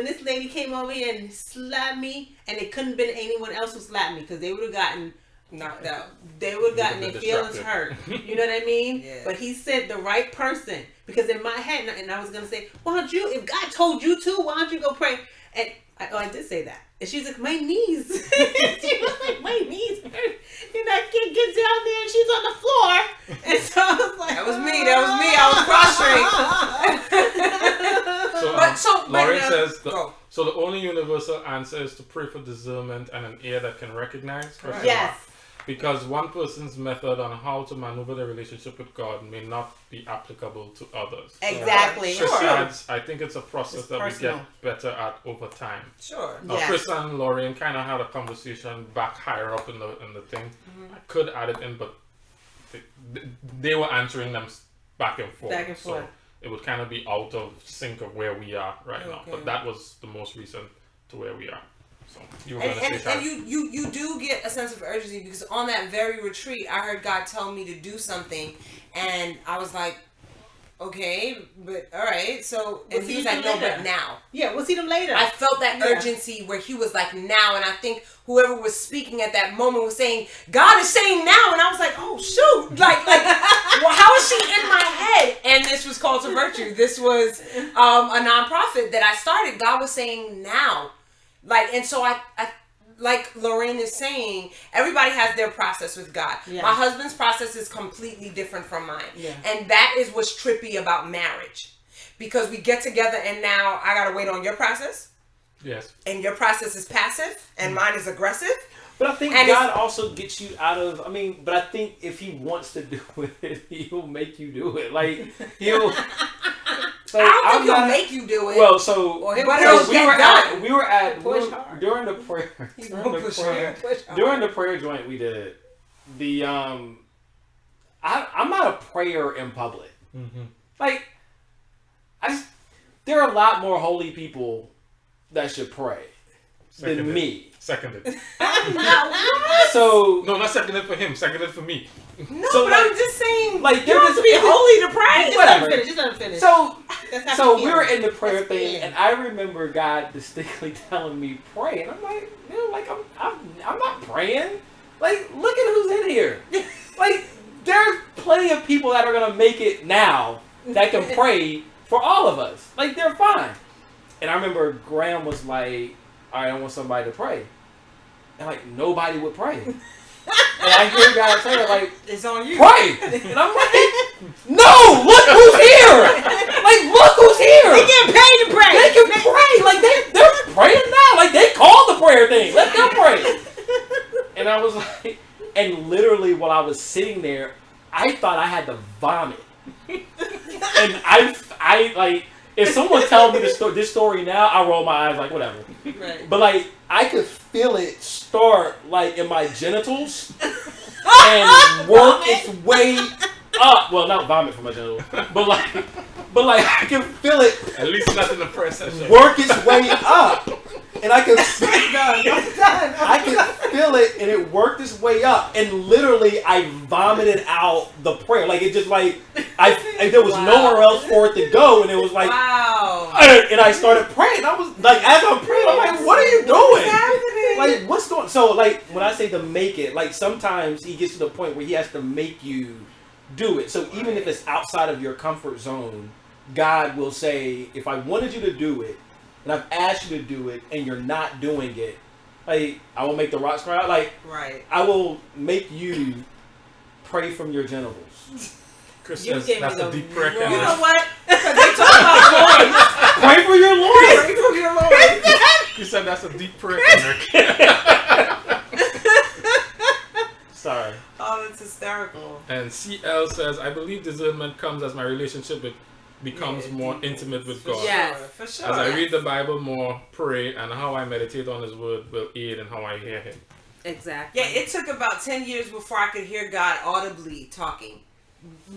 this lady came over here and slapped me, and it couldn't have been anyone else who slapped me because they would have gotten Knocked out. they would have gotten You've their been feelings hurt. You know what I mean? Yeah. But he sent the right person because in my head, and I was gonna say, why don't you? If God told you to, why don't you go pray? And I did say that. And she's like, my knees. She was like, my knees hurt. And I can't get down there. And she's on the floor. And so I was like, That was me. I was prostrate. So, Lauren but, says, go. so the only universal answer is to pray for discernment and an ear that can recognize. Correct? yes. Because one person's method on how to maneuver their relationship with God may not be applicable to others. Exactly. Chris Sure. adds, I think it's a process It's that personal. we get better at over time. Sure. Now, Yes. Chris and Lauren kind of had a conversation back higher up in the thing. I could add it in, but they were answering them back and forth. Back and forth. So it would kind of be out of sync of where we are right now. Okay. But that was the most recent to where we are. So you were And, going to say and Shaq. you do get a sense of urgency because on that very retreat, I heard God tell me to do something, and I was like, okay, but all right. So We'll and see he was you like, no, later. but now. Yeah, we'll see them later. I felt that Yeah. urgency where he was like, now, and I think whoever was speaking at that moment was saying, God is saying now, and I was like, oh shoot, like, well, how is she in my head? And this was Call to Virtue. This was a nonprofit that I started. God was saying now, like, and so I like Lorraine is saying, everybody has their process with God. Yeah. My husband's process is completely different from mine, Yeah. and that is what's trippy about marriage, because we get together and now I gotta wait on your process. Yes. And your process is passive and mine is aggressive. But I think And God also gets you out of. But I think if He wants to do it, He'll make you do it. Like He'll. So I don't think I'm he'll not, make you do it. Well, so, Or he'll But push- it'll get done. Push hard. during the prayer He's during gonna the push prayer hard, push hard. during the prayer joint we did the I'm not a prayer in public. Like there are a lot more holy people that should pray than me. Seconded. So No, not seconded for him. Seconded for me. no, so, but like- I'm just saying. like You there don't was have to be holy to pray. Just Whatever. let him finish. so That's not So the we were feeling. in the prayer That's the thing, feeling. and I remember God distinctly telling me pray, and I'm like, like I'm not praying. Like, look at who's in here. Like, there's plenty of people that are gonna make it now that can pray for all of us. Like, they're fine. And I remember Graham was like, "All right, I want somebody to pray," and like nobody would pray. And I hear God say, like, It's on you. pray! And I'm like, no! Look who's here! Like, look who's here! They get paid to pray. They can pray! Like, they're praying now! Like, they called the prayer thing! Let them pray! And I was like, and literally while I was sitting there, I thought I had to vomit. And I like, if someone tells me this story now, I roll my eyes like, whatever. Right. But like, I could feel it start like in my genitals and work its way up. Well, not vomit from my genitals, but like I can feel it At least not in the prayer session. work its way up, and I can feel Done. I could feel it, and it worked its way up, and literally I vomited out the prayer. Like it just like there was nowhere else for it to go, and it was like. Wow. And I started praying. I was like, as I'm praying, I'm like, what are you doing? happening? Like, what's going? So, like, when I say to make it, like, sometimes he gets to the point where he has to make you do it. So even if it's outside of your comfort zone, God will say, if I wanted you to do it, and I've asked you to do it, and you're not doing it, like, I will make the rocks cry out. Like, Right. I will make you pray from your genitals. Chris You says gave me that's a the deep prayer. wrong- You Kenneth. know what? Because they talk about Lord. Pray for your Lord. Pray from your Lord. He said that's a deep prayer. Kenneth. Sorry. Oh, it's hysterical. And CL says, I believe discernment comes as my relationship becomes more intimate with God. Yes. For sure. As I read the Bible more, pray, and how I meditate on His Word will aid in how I hear Him. Exactly. Yeah, it took about 10 years before I could hear God audibly talking.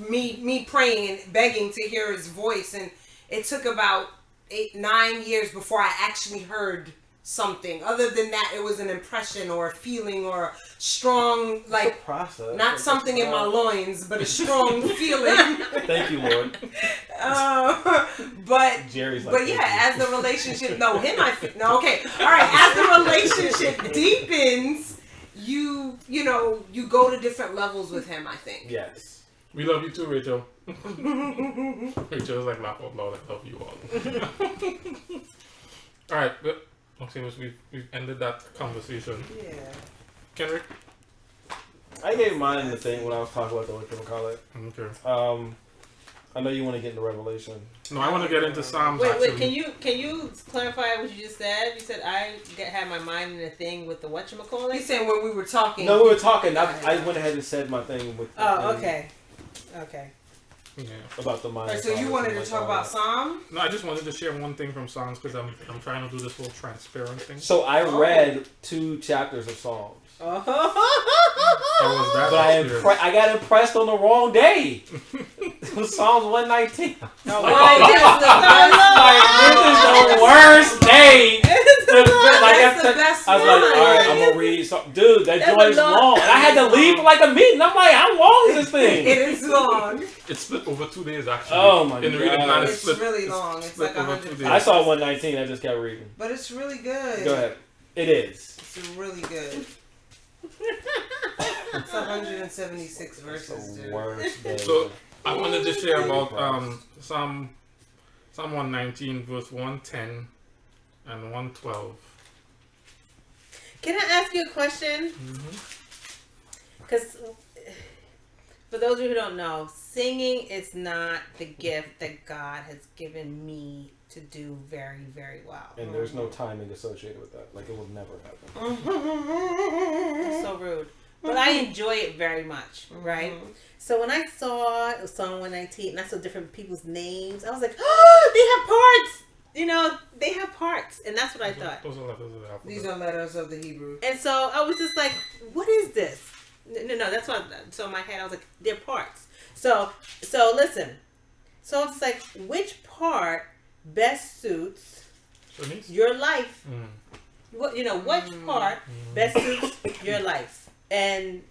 Me praying and begging to hear His voice, and it took about 8-9 years before I actually heard something. Other than that, it was an impression or a feeling or a strong, like, Process. not something in my loins, but a strong feeling. Thank you, Lord. But Jerry's like, but yeah, as the relationship, okay, all right. As the relationship deepens, you go to different levels with him. I think. Yes. We love you too, Rachel. Rachel's like, laugh out loud, I love you all. Alright, but we've ended that conversation. Yeah. Kendrick? I gave mine the thing when I was talking about the whatchamacallit. Okay. I know you want to get into Revelation. No, I want to get into Psalms Wait, actually. can you clarify what you just said? You said had my mind in a thing with the whatchamacallit? He's saying when we were talking. No, we were talking. I went ahead and said my thing with. Oh, okay. Okay. Yeah. About the mind. Right, so you wanted to talk about Psalm? No, I just wanted to share one thing from Psalms because I'm trying to do this whole transparent thing. So I read 2 chapters of Psalms. How was that? But experience? I got impressed on the wrong day. It was Psalms 119. No, This is the worst day. That's the best I was like, one. all right, I'm gonna read something. Dude, that That's joint's a long- long. And I had to leave for like a meeting. I'm like, how long is this thing? It is long. It's split over 2 days actually. Oh my In the reading plan, God. It's split, really long. It's split like over 100 2 days. I saw 119. I just kept reading. But it's really good. Go ahead. It is. It's really good. It's 176 verses, The dude. worst day. So I wanted to share about Psalm 119 verse 110 and 112. Can I ask you a question? Because for those of you who don't know, singing is not the gift that God has given me to do very, very well. And there's no timing associated with that. Like, it will never happen. That's so rude. but I enjoy it very much, right? So when I saw it was Psalm 119 and I saw different people's names, I was like, oh, they have parts. You know, they have parts, and that's what I thought. Those are letters of the alphabet. These are letters of the Hebrew. And so I was just like, what is this? No, that's what. So in my head, I was like, they're parts. So listen. So it's like, which part best suits Shanice? your life? Mm. Which part best suits your life? And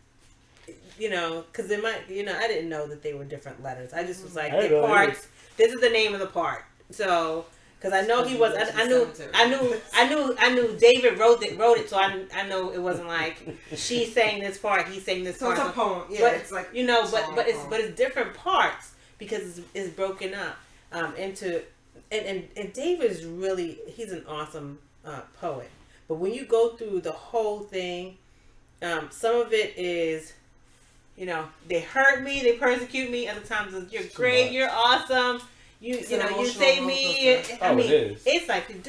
because they might, I didn't know that they were different letters. I just was like, they're parts. This is the name of the part. So. Because I know he was, I knew David wrote it, so I know it wasn't like she sang this part, he sang this part. So it's a poem, yeah. But, it's like but it's different parts because it's broken up into, and David is really, he's an awesome poet. But when you go through the whole thing, some of it is, they hurt me, they persecute me. Other times you're great, you're awesome. You save me. I mean, it's like but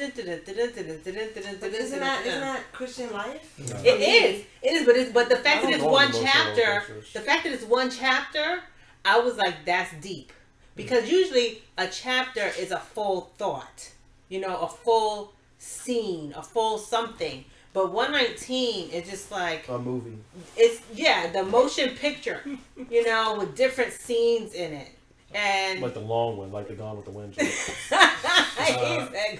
isn't that Christian life? No. It is, but the fact that it's one chapter, I was like, that's deep, because usually a chapter is a full thought, a full scene, a full something. But 119 is just like a movie. It's the motion picture, with different scenes in it. And like the long one, like the Gone with the Wind. He said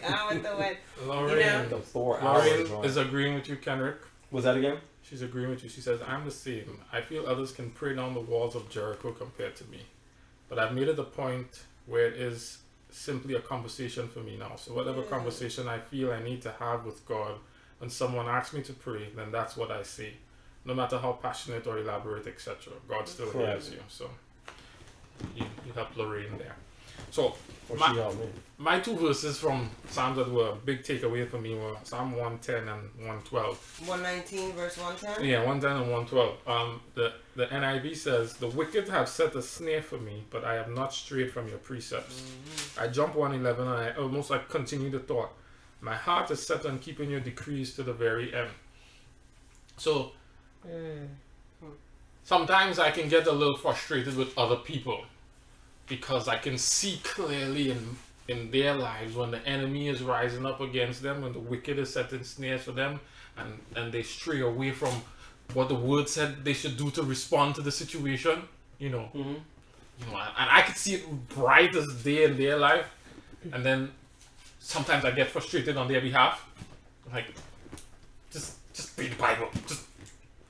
Gone with the Wind. Lorraine, the 4 hours Lorraine is agreeing with you, Kenrick. Was that again? She's agreeing with you. She says, I'm the same. I feel others can pray down the walls of Jericho compared to me. But I've made it a point where it is simply a conversation for me now. So whatever conversation I feel I need to have with God, when someone asks me to pray, then that's what I say. No matter how passionate or elaborate, etc. God still hears you. So you help Lorraine there. So my two verses from Psalms that were a big takeaway for me were Psalm 110 and 112. 119 verse 110? Yeah, 110 and 112. The NIV says, the wicked have set a snare for me, but I have not strayed from your precepts. I jump 111 and I almost like continue the thought. My heart is set on keeping your decrees to the very end. So sometimes I can get a little frustrated with other people because I can see clearly in their lives when the enemy is rising up against them, when the wicked is setting snares for them, and they stray away from what the word said they should do to respond to the situation, and I could see it bright as day in their life, and then sometimes I get frustrated on their behalf. Like, just read the Bible.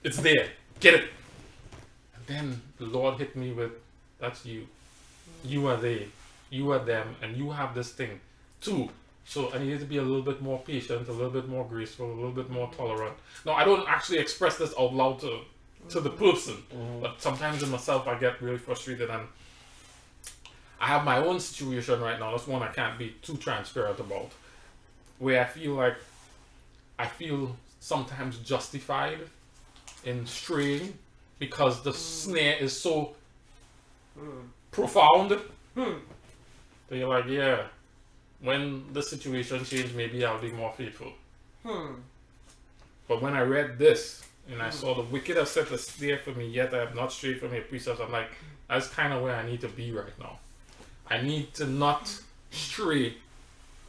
It's there. Get it. And then the Lord hit me with, that's you. You are they. You are them. And you have this thing too. So I needed to be a little bit more patient, a little bit more graceful, a little bit more tolerant. No, I don't actually express this out loud to the person. But sometimes in myself I get really frustrated, and I have my own situation right now. That's one I can't be too transparent about, where I feel sometimes justified in straying because the snare is so profound. So you're like, yeah, when the situation changes, maybe I'll be more faithful. But when I read this and I saw the wicked have set a snare for me, yet I have not strayed from your precepts, I'm like, that's kind of where I need to be right now. I need to not stray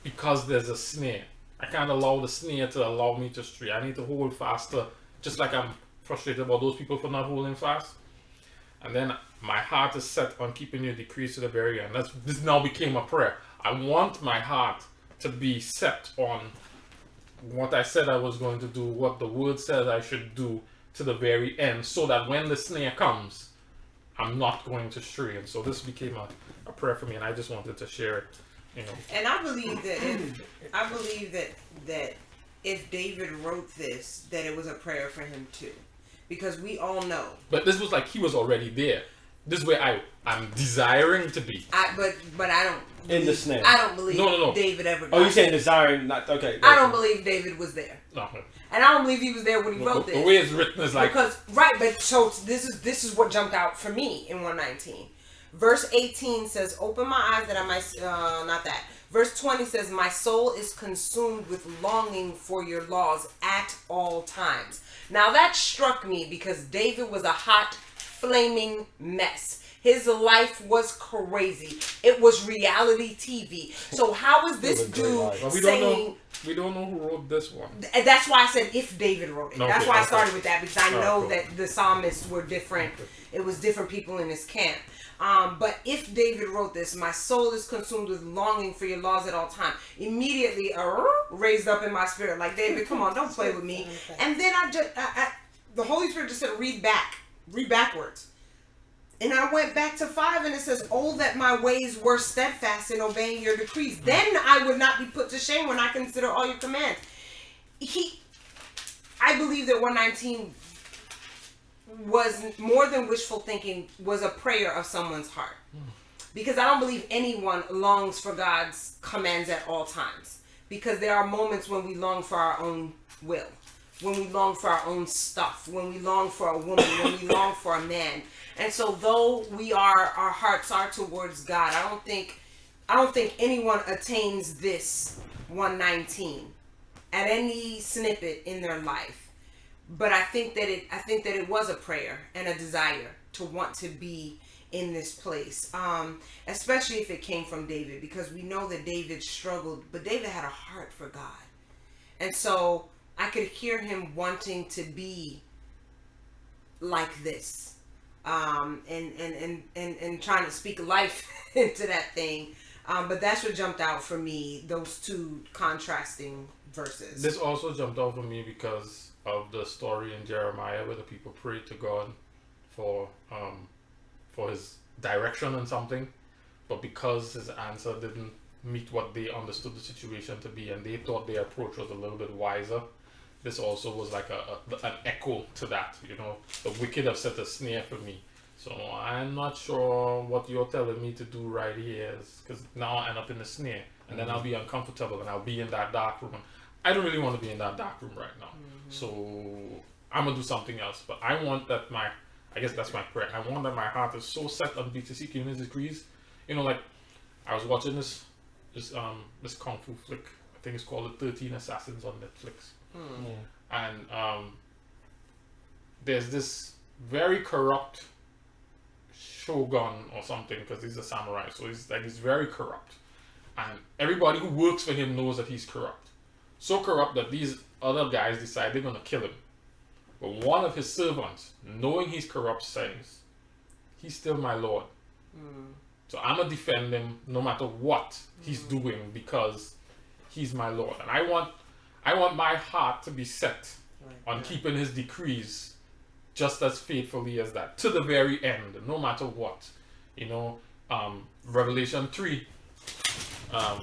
because there's a snare. I can't allow the snare to allow me to stray. I need to hold faster, just like I'm frustrated about those people for not holding fast. And then my heart is set on keeping your decrees to the very end. This now became a prayer. I want my heart to be set on what I said I was going to do, what the word said I should do to the very end, so that when the snare comes, I'm not going to stray. And so this became a prayer for me, and I just wanted to share it. And I believe that if David wrote this, that it was a prayer for him too, because we all know. But this was like he was already there. This is where I'm desiring to be. But I don't. In the snare. I don't believe No. David ever. Oh, you're saying desiring? Not okay. I don't believe David was there. No. And I don't believe he was there when he wrote this. The way it's written is like but so this is what jumped out for me in 119, Verse 18 says, open my eyes that I might, not that. Verse 20 says, my soul is consumed with longing for your laws at all times. Now that struck me because David was a hot, flaming mess. His life was crazy. It was reality TV. So how is this dude But saying... we don't know who wrote this one. And that's why I said if David wrote it. Okay, That's why I okay. started with that, because I know cool. that the psalmists were different. It was different people in his camp. But if David wrote this, my soul is consumed with longing for your laws at all time. Immediately, raised up in my spirit, like, David, come on, don't play with me. And then the Holy Spirit just said, read backwards. And I went back to 5, and it says, oh, that my ways were steadfast in obeying your decrees. Then I would not be put to shame when I consider all your commands. I believe that 119 was more than wishful thinking, was a prayer of someone's heart. Because I don't believe anyone longs for God's commands at all times. Because there are moments when we long for our own will. When we long for our own stuff. When we long for a woman. When we long for a man. And so though our hearts are towards God, I don't think anyone attains this 119 at any snippet in their life. But I think that it was a prayer and a desire to want to be in this place, especially if it came from David, because we know that David struggled, but David had a heart for God. And so I could hear him wanting to be like this. And trying to speak life into that thing. But that's what jumped out for me, those two contrasting verses. This also jumped out for me because of the story in Jeremiah where the people prayed to God for his direction on something, but because his answer didn't meet what they understood the situation to be, and they thought their approach was a little bit wiser. This also was like an echo to that, you know. The wicked have set a snare for me. So I'm not sure what you're telling me to do right here, because now I'll end up in the snare, and then I'll be uncomfortable, and I'll be in that dark room. I don't really want to be in that dark room right now. So I'm going to do something else. But I want that I guess that's my prayer. I want that my heart is so set on BTC keeping his decrees. You know, like, I was watching this Kung Fu flick. I think it's called The 13 Assassins on Netflix. And there's this very corrupt shogun or something, because he's a samurai, so he's very corrupt, and everybody who works for him knows that he's corrupt. So corrupt that these other guys decide they're gonna kill him. But one of his servants, knowing he's corrupt, says, he's still my lord. So I'm gonna defend him no matter what he's doing, because he's my lord. And I want my heart to be set on keeping his decrees just as faithfully as that, to the very end, no matter what. You know, Revelation 3. I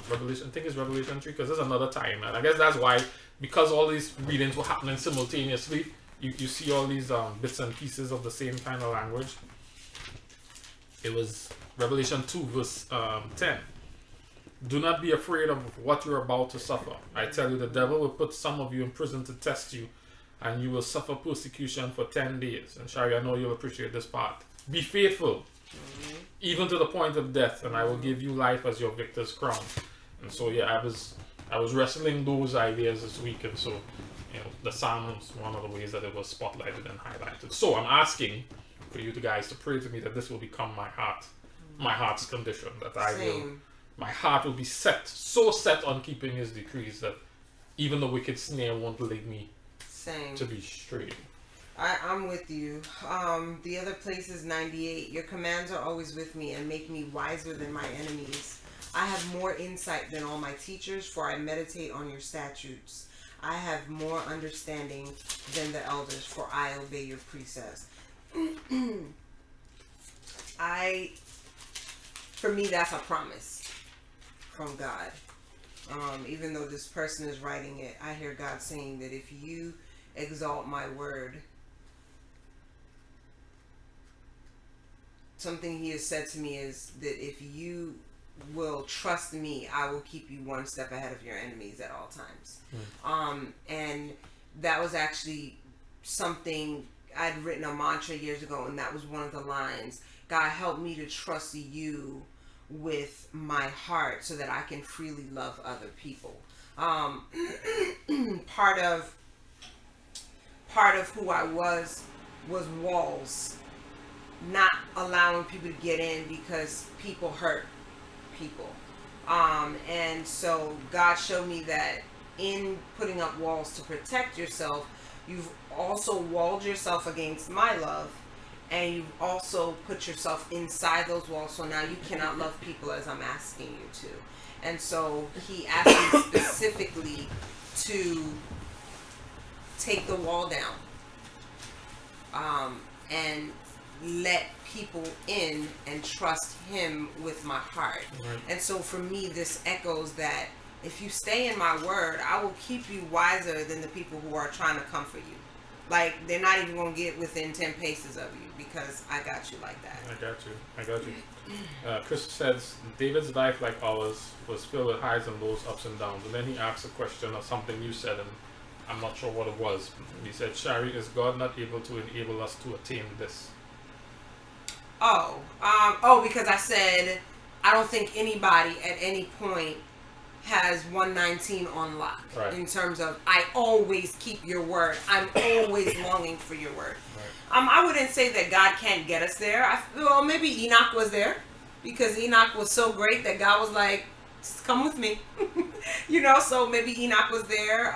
think it's Revelation 3, because there's another time. And I guess that's why, because all these readings were happening simultaneously, you see all these bits and pieces of the same kind of language. It was Revelation 2, verse 10. Do not be afraid of what you're about to suffer. I tell you, the devil will put some of you in prison to test you, and you will suffer persecution for 10 days. And Shari, I know you'll appreciate this part. Be faithful, even to the point of death, and I will give you life as your victor's crown. And so, yeah, I was wrestling those ideas this week, and so, you know, the psalm is one of the ways that it was spotlighted and highlighted. So I'm asking for you guys to pray to me that this will become my heart's condition, that my heart will be so set on keeping his decrees that even the wicked snare won't lead me to be straight. I'm with you. The other place is 98. Your commands are always with me and make me wiser than my enemies. I have more insight than all my teachers, for I meditate on your statutes. I have more understanding than the elders, for I obey your precepts. For me, that's a promise from God. Even though this person is writing it, I hear God saying that if you exalt my word, something he has said to me is that if you will trust me, I will keep you one step ahead of your enemies at all times. And that was actually something I'd written a mantra years ago, and that was one of the lines. God, help me to trust you with my heart so that I can freely love other people. Part of who I was walls, not allowing people to get in because people hurt people. And so God showed me that in putting up walls to protect yourself, you've also walled yourself against my love, and you've also put yourself inside those walls, so now you cannot love people as I'm asking you to. And so he asked me specifically to take the wall down, and let people in and trust him with my heart. Right. And so for me, this echoes that if you stay in my word, I will keep you wiser than the people who are trying to comfort you. Like, they're not even going to get within 10 paces of you because I got you like that. I got you. Chris says, David's life, like ours, was filled with highs and lows, ups and downs. And then he asks a question of something you said, and I'm not sure what it was. He said, Shari, is God not able to enable us to attain this? Because I said, I don't think anybody at any point has 119 on lock. Right. In terms of, I always keep your word. I'm always longing for your word. Right. I wouldn't say that God can't get us there. Well, maybe Enoch was there because Enoch was so great that God was like, just come with me. So maybe Enoch was there.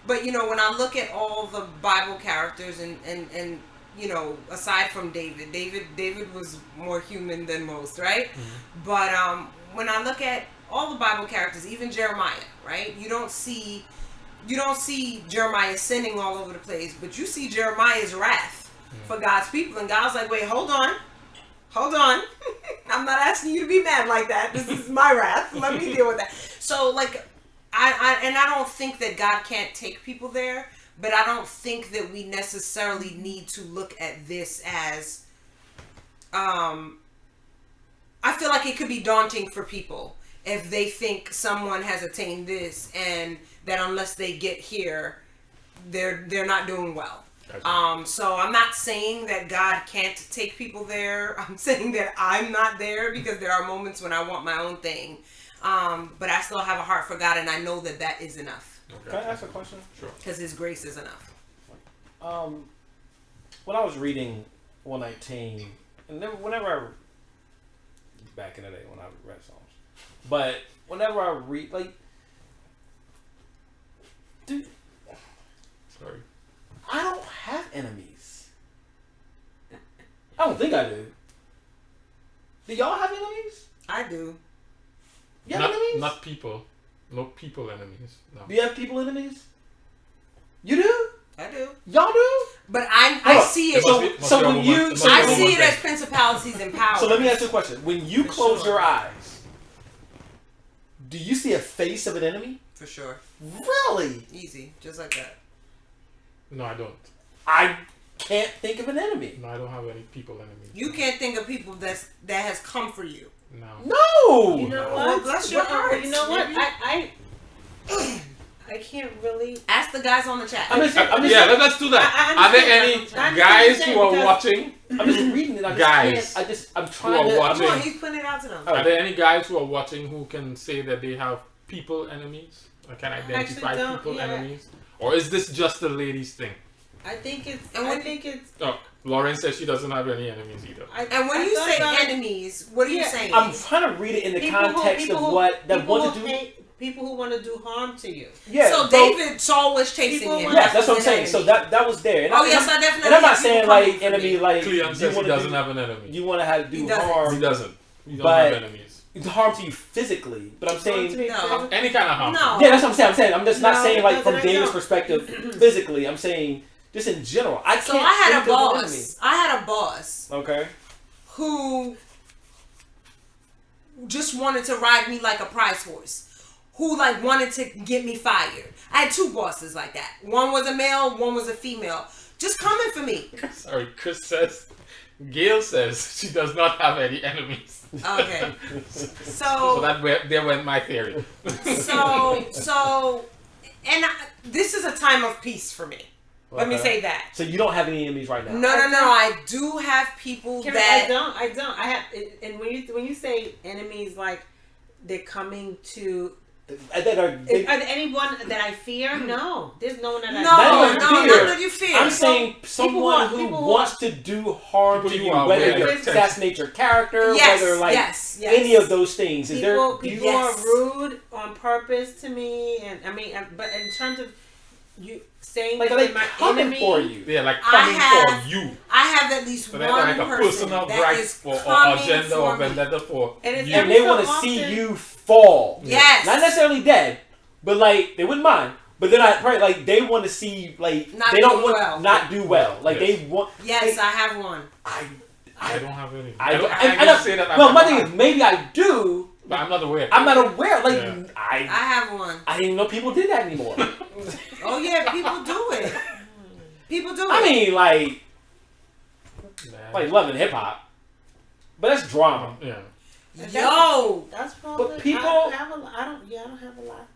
But when I look at all the Bible characters and aside from David was more human than most, right? Mm-hmm. But when I look at all the Bible characters, even Jeremiah, right? You don't see Jeremiah sinning all over the place, but you see Jeremiah's wrath for God's people, and God's like, wait, hold on. I'm not asking you to be mad like that. This is my wrath. Let me deal with that. So, like, I don't think that God can't take people there, but I don't think that we necessarily need to look at this as, I feel like it could be daunting for people if they think someone has attained this and that unless they get here, they're not doing well. Gotcha. So I'm not saying that God can't take people there. I'm saying that I'm not there because there are moments when I want my own thing. But I still have a heart for God, and I know that that is enough. Okay. Can I ask a question? Sure. Because his grace is enough. When I was reading 119, and whenever back in the day when I read Psalms, but whenever I read, like, dude, sorry, I don't have enemies. I don't think I do. Do y'all have enemies? I do. You have enemies? Not people. No people enemies. No. Do you have people enemies? You do? I do. Y'all do? But I see it. So when you, I see it as principalities and powers. So let me ask you a question. When you close your eyes, do you see a face of an enemy? For sure. Really? Easy. Just like that. No, I don't. I can't think of an enemy. No, I don't have any people enemies. You can't think of people that has come for you. No. No. You know Well, what? bless your heart. You know what? I can't really. Ask the guys on the chat. Let's do that. Are there any guys who are watching? I'm just reading it. I'm trying to. Watching. Come on, he's putting it out to them. Are there any guys who are watching who can say that they have people enemies? Or can identify people enemies? Or is this just a ladies thing? I think it's. Oh, Lauren says she doesn't have any enemies either. And when you say enemies, what are you saying? I'm trying to read it in the context of what that want to do. People who want to do harm to you. Yeah. So Saul was chasing him. Yes, that's what I'm saying. So that was there. And I definitely. And I'm not saying like enemy, like Cleon says he doesn't have an enemy. You want to have to do harm. He doesn't. You don't have enemies. It's harm to you physically, but I'm saying no. Any kind of harm. No. Yeah, that's what I'm saying. I'm just not saying like from David's perspective physically. I'm saying just in general. I had a boss. I had a boss. Okay. Who just wanted to ride me like a prize horse. Who like wanted to get me fired. I had two bosses like that. One was a male, one was a female. Just coming for me. Sorry, Gail says she does not have any enemies. Okay. So there went my theory. This is a time of peace for me. Let me Okay. say that. So you don't have any enemies right now. No. I do have people Karen, that I don't. I have, and when you say enemies, like they're coming to That are, they, anyone that I fear. No, there's no one that I Not even no, fear. not that you fear. I'm saying someone who people who wants to do harm People to you you, are whether aware you of. assassinate your character, Yes, whether like yes. any of those things. Is there? people do you- Yes. are rude on purpose to me, and I mean, but in terms of you saying like are that they my coming enemy, for you? Yeah, like I coming have- for you. I have at least So one that's like a person personal that gripe is or coming agenda or for me. vendetta for And it's you. And they so want to often- see you fall. Yes. Not necessarily dead, but like they wouldn't mind. But they're not right. Like they want to see like Not they don't do want well. not do well. Like Yes. they want. Yes, they- I have one. I don't have any. I don't. I don't say that. No, I'm my not, thing is maybe I do. but I'm not aware. I'm not aware. Like Yeah. I I have one. didn't even know people did that anymore. Oh yeah, people do it. People do it. I mean, like Nah. Love and hip hop, but that's drama. Yeah. yo, that's probably. But people- I don't have a lot.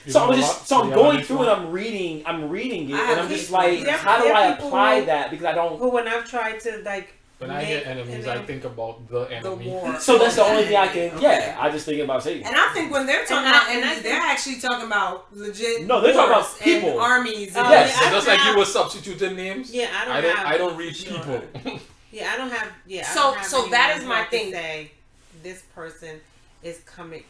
You So know I'm a just lot? so Do I'm you have going any through one? and I'm reading it, I and have I'm just these like, ones. how do There are I people apply who- that? Because I don't. Who when I've tried to like. When I hear make enemies, an I think about the the enemy. war. So that's the only thing I can. Okay. Yeah, I just think about Satan. And I think when they're talking And I- about and I enemies, think- they're actually talking about legit. No, they're talking about wars people. and armies. And Yes. I Just like have- you were substituting names. Yeah, I don't read sure. people. Yeah, I don't have. Yeah. I So- don't have so that anyone is who my I can thing. Say this person is coming.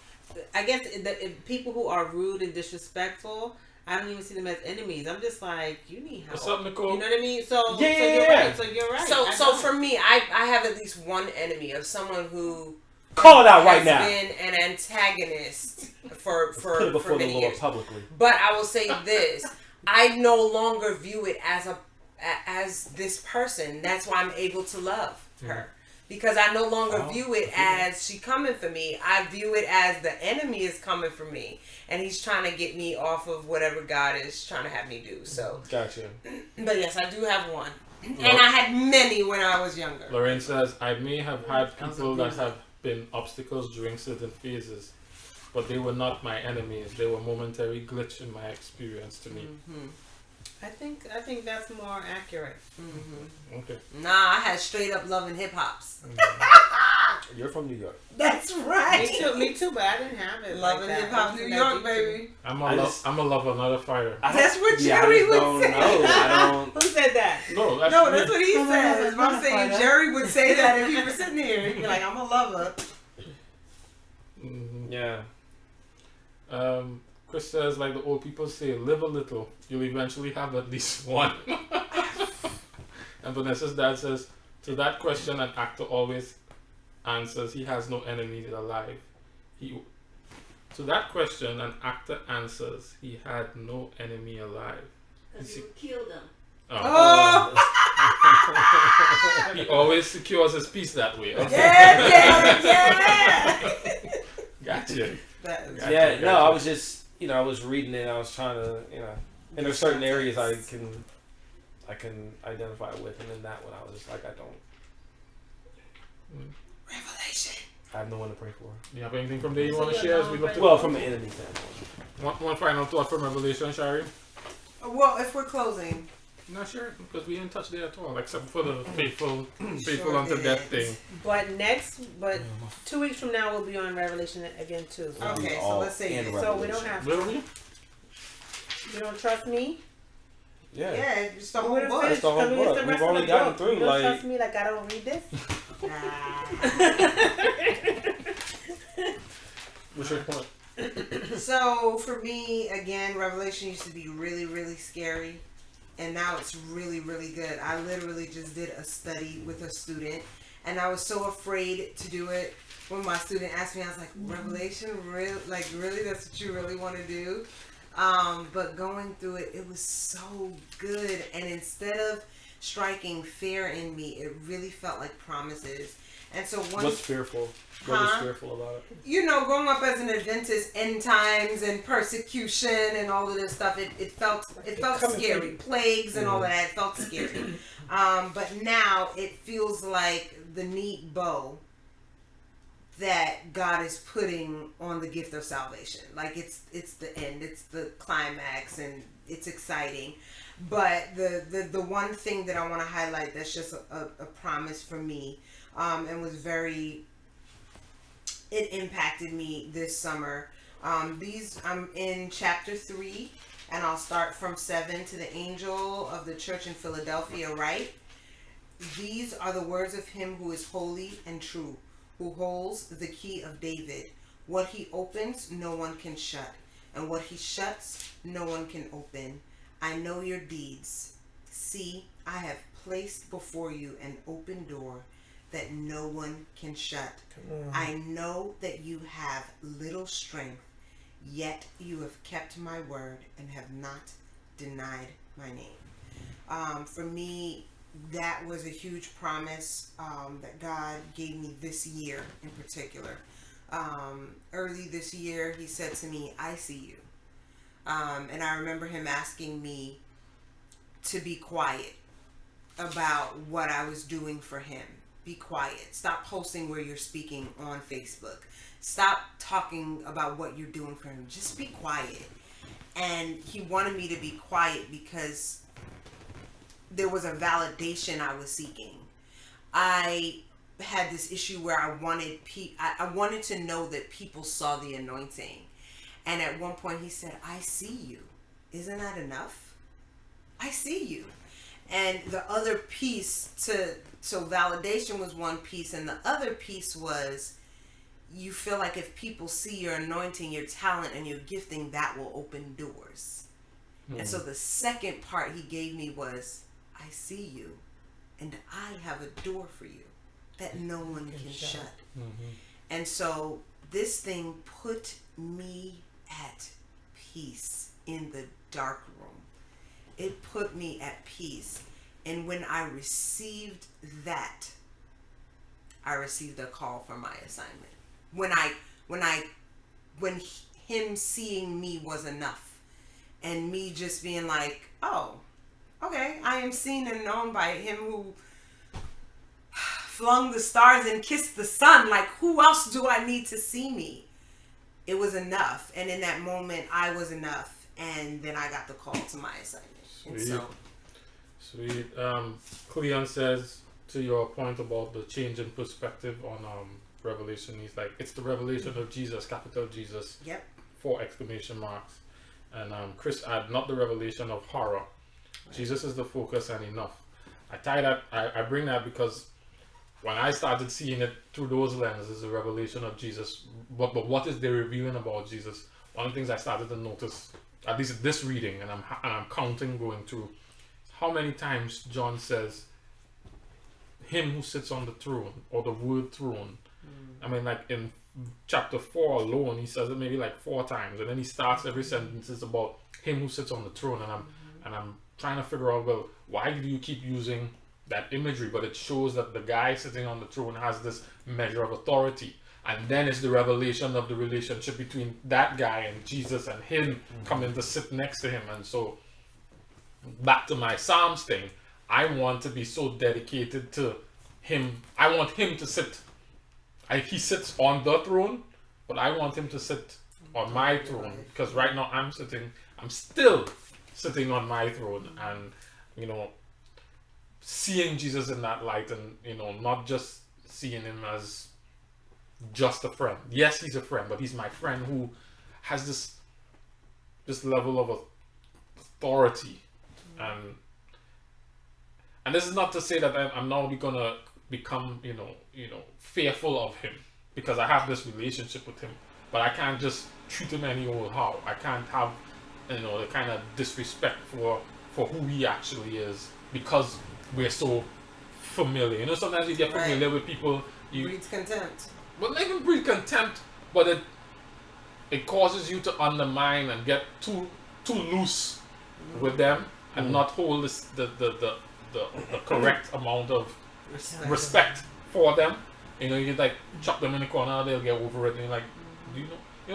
I guess if people who are rude and disrespectful, I don't even see them as enemies. I'm just like, you need help. What's up, Nicole? You know what I mean? So, Yeah, so yeah, you're yeah. right. So you're right. So I so don't. for me, I have at least one enemy of someone who Call it out right has now. been an antagonist for Put it before the many Lord years. publicly. But I will say this: I no longer view it as this person. That's why I'm able to love her. Because I no longer Oh, view it as she coming for me. I view it as the enemy is coming for me. And he's trying to get me off of whatever God is trying to have me do. So, Gotcha. but yes, I do have one. And I had many when I was younger. Lorraine says, I may have had people that have been obstacles during certain phases, but they were not my enemies. They were momentary glitch in my experience to me. Mm-hmm. I think that's more accurate. Mm-hmm. Okay. Nah, I had straight up loving hip hops. You're from New York. That's right. Me too, but I didn't have it. Loving like that. hip hop, It New wasn't that York, deep to me. baby. I'm a lover, not a fighter. That's what I Jerry just would don't say. know. I don't. Who said that? No, that's No, me. that's what he says. But I'm saying Fighter. Jerry would say that if he was sitting here. He'd be like, I'm a lover. Mhm. Yeah. Chris says, like the old people say, live a little, you'll eventually have at least one. And Vanessa's dad says, to that question, an actor always answers he has no enemies alive. To that question, an actor answers he had no enemy alive. Because you killed them. Oh. He always secures his peace that way. Okay. Yeah. Gotcha. That is- Gotcha, Yeah. No, gotcha. I was just I was reading it. And I was trying to and there's certain areas I can identify with, and then that one I was just like I don't. Revelation. I have no one to pray for. You have anything from there you want to share as we look to Well, from an enemy standpoint. one final thought from Revelation, Shari? Well, if we're closing. Not sure, because we didn't touch there at all, except for the faithful Sure unto death did. thing. But 2 weeks from now we'll be on Revelation again too. So, Okay, so All let's say in this. so we don't have. Will we? You don't trust me? Yeah. Yeah, just the We whole would've book. finished- the whole because we missed book. the rest We've of only the gotten book. through, You don't like- trust me like I don't read this? What's your point? So for me, again, Revelation used to be really, really scary, and now it's really, really good. I literally just did a study with a student, and I was so afraid to do it. When my student asked me, I was like, Revelation, really, that's what you really want to do? But going through it, it was so good, and instead of striking fear in me, it really felt like promises. And so once What's fearful? What is Huh? fearful about it? growing up as an Adventist, end times and persecution and all of this stuff, it felt scary. Plagues and all of that, it felt scary. But now it feels like the neat bow that God is putting on the gift of salvation. Like it's the end, it's the climax, and it's exciting. But the one thing that I want to highlight that's just a promise for me, and was it impacted me this summer. I'm in chapter 3, and I'll start from 7. To the angel of the church in Philadelphia write, these are the words of him who is holy and true, who holds the key of David. What he opens, no one can shut, and what he shuts, no one can open. I know your deeds. See, I have placed before you an open door that no one can shut. I know that you have little strength, yet you have kept my word and have not denied my name. For me, that was a huge promise that God gave me this year in particular. Early this year, he said to me, I see you. And I remember him asking me to be quiet about what I was doing for him. Be quiet. Stop posting where you're speaking on Facebook. Stop talking about what you're doing for him. Just be quiet. And he wanted me to be quiet because there was a validation I was seeking. I had this issue where I wanted to know that people saw the anointing. And at one point he said, I see you. Isn't that enough? I see you. And the other piece so validation was one piece, and the other piece was you feel like if people see your anointing, your talent, and your gifting, that will open doors. And so the second part he gave me was, I see you, and I have a door for you that no one can shut. And so this thing put me at peace in the dark room. It put me at peace. And when I received that, I received a call for my assignment. When him seeing me was enough, and me just being like, oh, okay, I am seen and known by him who flung the stars and kissed the sun. Like, who else do I need to see me? It was enough. And in that moment, I was enough. And then I got the call to my assignment. Sweet. Sweet. Cleon says, to your point about the change in perspective on Revelation, he's like, it's the revelation of Jesus, capital Jesus. Yep. 4 exclamation marks. And Chris add, not the revelation of horror. Right. Jesus is the focus and enough. I bring that because when I started seeing it through those lenses, the revelation of Jesus, but what is they revealing about Jesus? One of the things I started to notice, at least this reading, and I'm counting going through, how many times John says, him who sits on the throne, or the word throne. I mean, like in chapter 4 alone, he says it maybe like 4 times, and then he starts every sentence is about him who sits on the throne, and I'm trying to figure out, well, why do you keep using that imagery? But it shows that the guy sitting on the throne has this measure of authority, and then it's the revelation of the relationship between that guy and Jesus, and him coming to sit next to him. And so back to my Psalms thing, I want to be so dedicated to him. I want him to sit. He sits on the throne, but I want him to sit on my throne, because right now I'm still sitting on my throne, and seeing Jesus in that light, and not just seeing him as just a friend. Yes, he's a friend, but he's my friend who has this level of authority, and this is not to say that I'm now gonna become fearful of him, because I have this relationship with him, but I can't just treat him any old how. I can't have the kind of disrespect for who he actually is, because we're so familiar. Sometimes you get familiar with people, breeds contempt. Well, not even breed contempt, but it causes you to undermine and get too loose with them, and not hold the correct amount of respect for them. You like chuck them in the corner, they'll get over it, and you're like, do you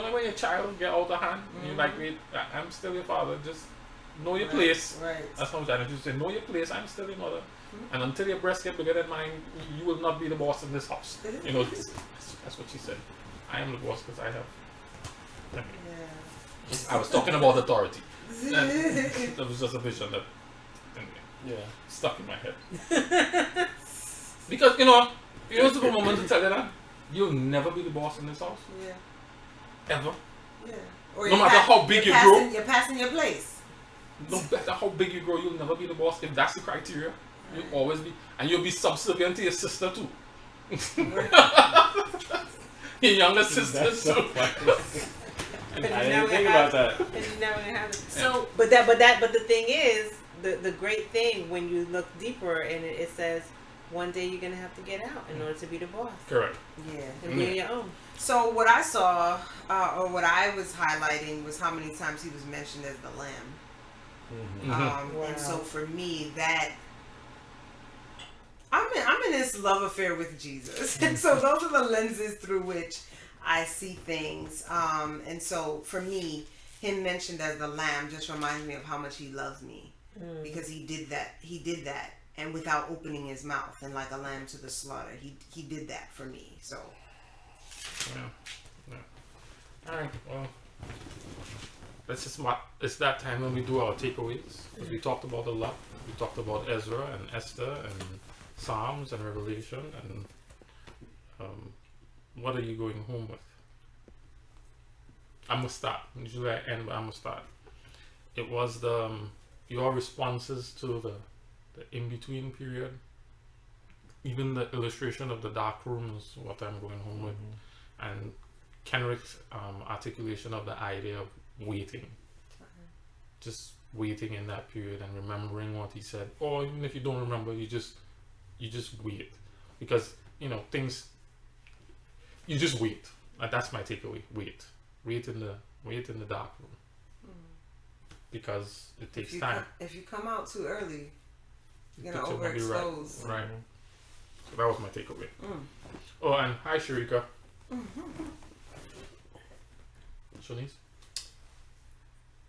know when your child get out of hand, and you're like, wait, I'm still your father, just know your place. Right. That's how I just say, know your place, I'm still your mother. And until your breast get bigger than mine, you will not be the boss in this house. That's what she said. I am the boss because I have. Yeah. I was talking about authority. That was just a vision that stuck in my head. Because, it was a moment to tell you that you'll never be the boss in this house. Yeah. Ever. Yeah. Or No matter how big you grow. You're passing your place. No matter how big you grow, you'll never be the boss. If that's the criteria, you'll always be. And you'll be subservient to your sister too. Your younger sister too. I didn't think about that. It's never gonna happen. So, but the thing is, the great thing when you look deeper and it says, one day you're gonna have to get out in order to be the boss. Correct. Yeah. And be on your own. So what I saw, or what I was highlighting, was how many times he was mentioned as the Lamb. Mm-hmm. And so for me, that I'm in this love affair with Jesus, and so those are the lenses through which I see things. And so for me, him mentioned as the Lamb just reminds me of how much he loves me, because he did that. He did that, and without opening his mouth, and like a lamb to the slaughter, he did that for me. So. Yeah. Alright, well, it's that time when we do our takeaways. Because we talked about a lot. We talked about Ezra and Esther and Psalms and Revelation. And what are you going home with? I'm going to start. Usually I end, but I'm going to start. It was your responses to the in-between period. Even the illustration of the dark room is what I'm going home with. And Kenrick's articulation of the idea of waiting. Just waiting in that period and remembering what he said. Or even if you don't remember, you just wait. Because, things, you just wait. That's my takeaway. Wait. Wait in the dark room. Because it takes time. If you come out too early, you're going to overexpose. Right. So that was my takeaway. Oh, and hi, Sharika. Shanice?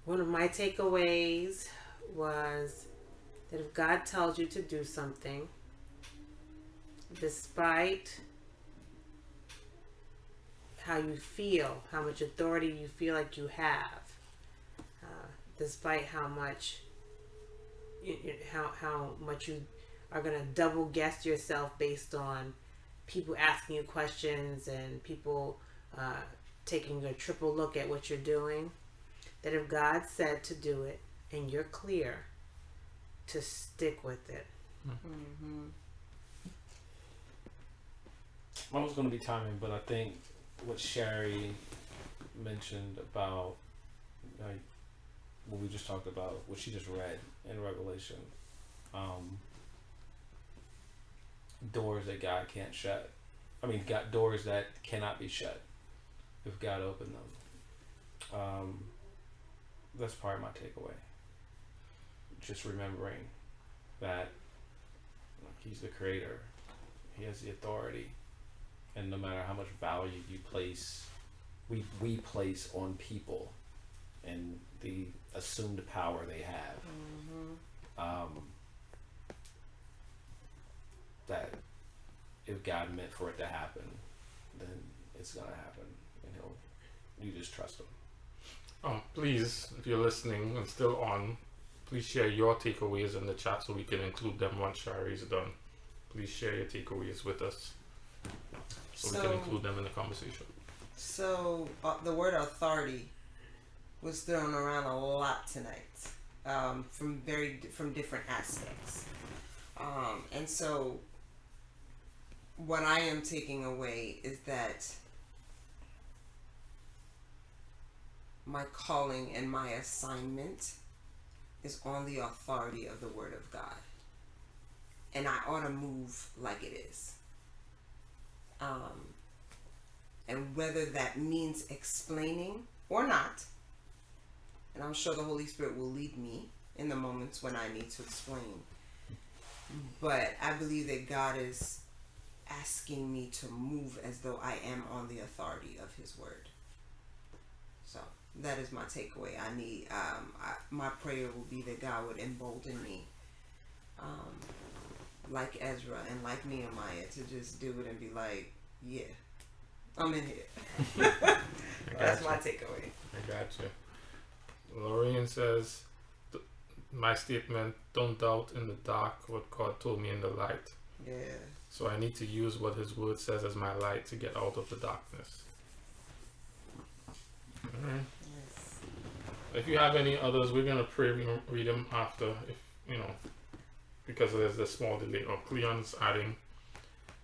One of my takeaways was that if God tells you to do something, despite how you feel, how much authority you feel like you have, despite how much how much you are going to double guess yourself based on people asking you questions and people taking a triple look at what you're doing, that if God said to do it and you're clear, to stick with it. Mine was going to be timing, but I think what Sherry mentioned about what we just talked about, what she just read in Revelation, doors that God can't shut. Got doors that cannot be shut if God opened them. That's part of my takeaway. Just remembering that He's the creator. He has the authority. And no matter how much value you place, we place on people and the assumed power they have. That if God meant for it to happen, then it's gonna happen, and you just trust Him. Oh, please, if you're listening and still on, please share your takeaways in the chat so we can include them once Shari is done. Please share your takeaways with us so we can include them in the conversation. So the word authority was thrown around a lot tonight, from different aspects, and so what I am taking away is that my calling and my assignment is on the authority of the Word of God, and I ought to move like it is. And whether that means explaining or not, and I'm sure the Holy Spirit will lead me in the moments when I need to explain, but I believe that God is asking me to move as though I am on the authority of His Word. So that is my takeaway. I need my prayer will be that God would embolden me, like Ezra and like Nehemiah, to just do it and be like, yeah, I'm in here. That's my takeaway. I got you. Lorraine says, my statement, don't doubt in the dark what God told me in the light. Yeah. So I need to use what His Word says as my light to get out of the darkness. Alright. Yes. If you have any others, we're going to pray, read them after, if you know, because there's a small delay. Or Cleon's adding,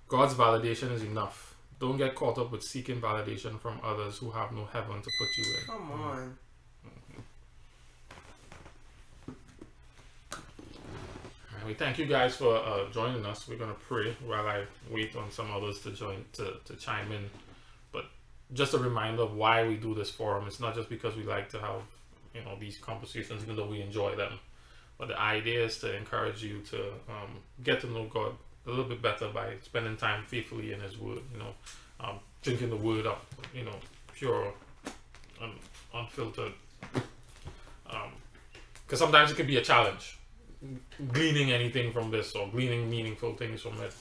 God's validation is enough. Don't get caught up with seeking validation from others who have no heaven to put you in. Come on. And we thank you guys for joining us. We're going to pray while I wait on some others to join, to chime in. But just a reminder of why we do this forum. It's not just because we like to have, you know, these conversations, even though we enjoy them. But the idea is to encourage you to get to know God a little bit better by spending time faithfully in His Word, you know, drinking the Word up, you know, pure, unfiltered. Because sometimes it can be a challenge, gleaning anything from this or gleaning meaningful things from it,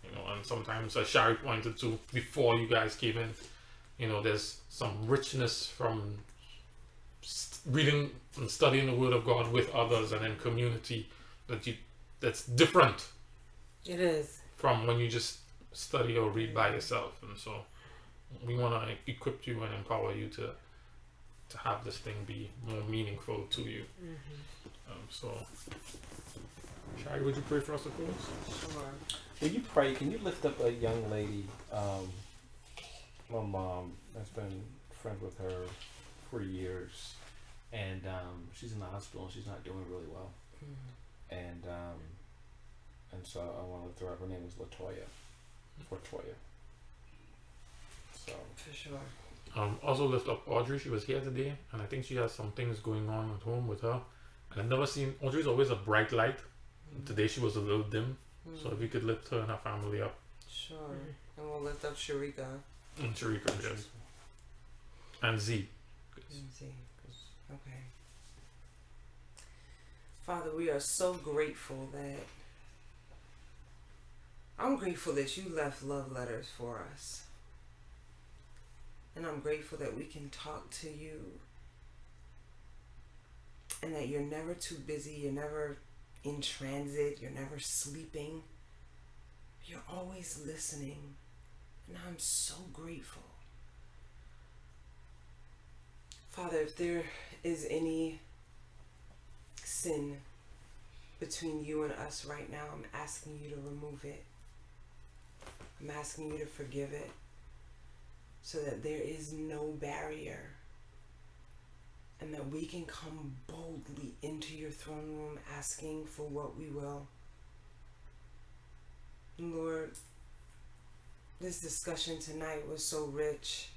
you know, and sometimes, as Shari pointed to before you guys came in, you know, there's some richness from reading and studying the Word of God with others and in community that's different. It is. From when you just study or read by yourself. And so we want to equip you and empower you to have this thing be more meaningful to you. So Shari, would you pray for us to close? Sure. Will you pray? Can you lift up a young lady? My mom has been friends with her for years, and she's in the hospital and she's not doing really well. And so I want to throw out, her name is Latoya. So For sure. Also lift up Audrey. She was here today, and I think she has some things going on at home with her. And I've never seen, Audrey's always a bright light. Today she was a little dim. So if you could lift her and her family up. Sure. And we'll lift up Sharika. And Sharika, yes. And Z. Z. Okay. Father, we are so grateful that I'm grateful that you left love letters for us. And I'm grateful that we can talk to you. And that you're never too busy, you're never in transit, you're never sleeping. You're always listening. And I'm so grateful. Father, if there is any sin between you and us right now, I'm asking you to remove it. I'm asking you to forgive it so that there is no barrier and that we can come boldly into your throne room asking for what we will. Lord, this discussion tonight was so rich,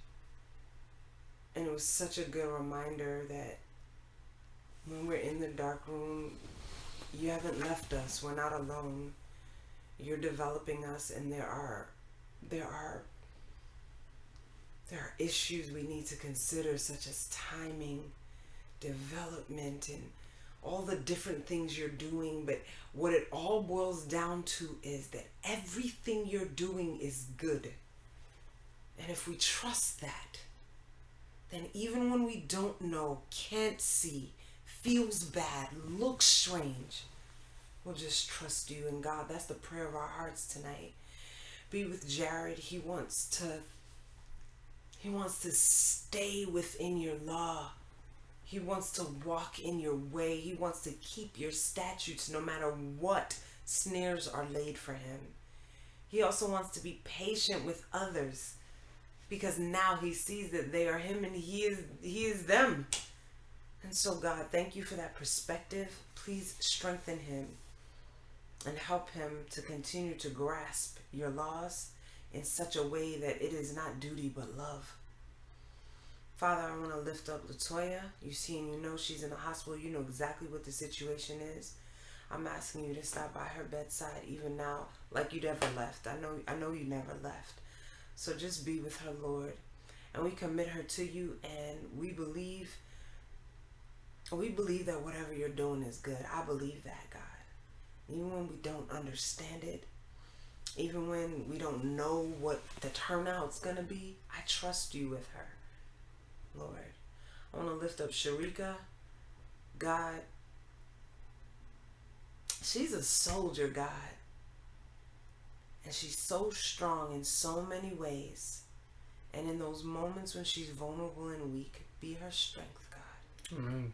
and it was such a good reminder that when we're in the dark room, you haven't left us. We're not alone. You're developing us, and there are issues we need to consider, such as timing, development, and all the different things you're doing. But what it all boils down to is that everything you're doing is good. And if we trust that, then even when we don't know, can't see, feels bad, looks strange, we'll just trust you. And God, that's the prayer of our hearts tonight. Be with Jared. He wants to stay within your law. He wants to walk in your way. He wants to keep your statutes no matter what snares are laid for him. He also wants to be patient with others because now he sees that they are him and he is them. And so God, thank you for that perspective. Please strengthen him and help him to continue to grasp your laws in such a way that it is not duty but love. Father, I want to lift up Latoya. You see and you know she's in the hospital. You know exactly what the situation is. I'm asking you to stop by her bedside even now like you never left. I know you never left. So just be with her, Lord. And we commit her to you, and we believe that whatever you're doing is good. I believe that, God. Even when we don't understand it, even when we don't know what the turnout's going to be, I trust you with her, Lord. I want to lift up Sharika. God, she's a soldier, God. And she's so strong in so many ways. And in those moments when she's vulnerable and weak, be her strength, God. Amen.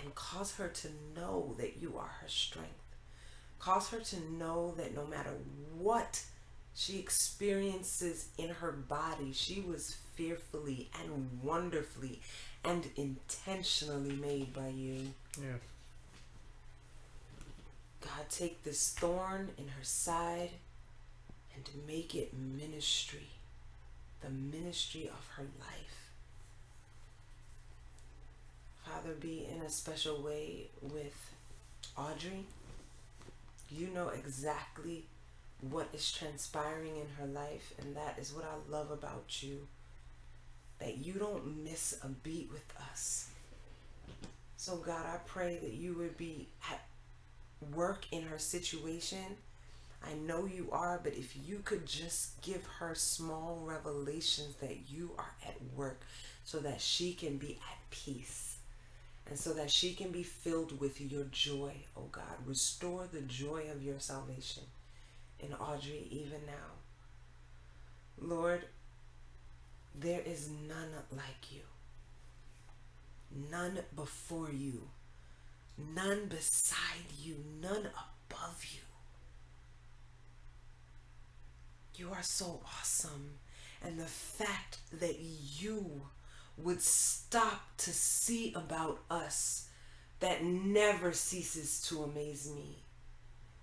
And cause her to know that you are her strength. Cause her to know that no matter what she experiences in her body, she was fearfully and wonderfully and intentionally made by you. Yes. God, take this thorn in her side and make it ministry, the ministry of her life. Father, be in a special way with Audrey. You know exactly what is transpiring in her life, and that is what I love about you, that you don't miss a beat with us. So God, I pray that you would be at work in her situation. I know you are, but if you could just give her small revelations that you are at work so that she can be at peace and so that she can be filled with your joy, oh God. Restore the joy of your salvation in Audrey even now. Lord, there is none like you, none before you, none beside you, none above you. You are so awesome. And the fact that you would stop to see about us, that never ceases to amaze me.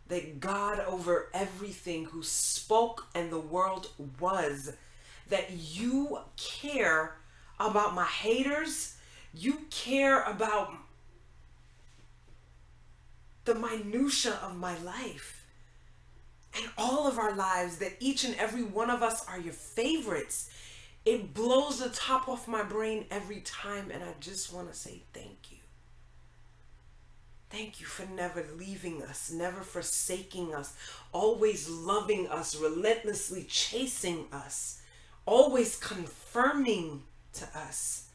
That God over everything, who spoke and the world was, that you care about my haters, you care about the minutia of my life and all of our lives, that each and every one of us are your favorites. It blows the top off my brain every time, and I just want to say thank you. Thank you for never leaving us, never forsaking us, always loving us, relentlessly chasing us, always confirming to us.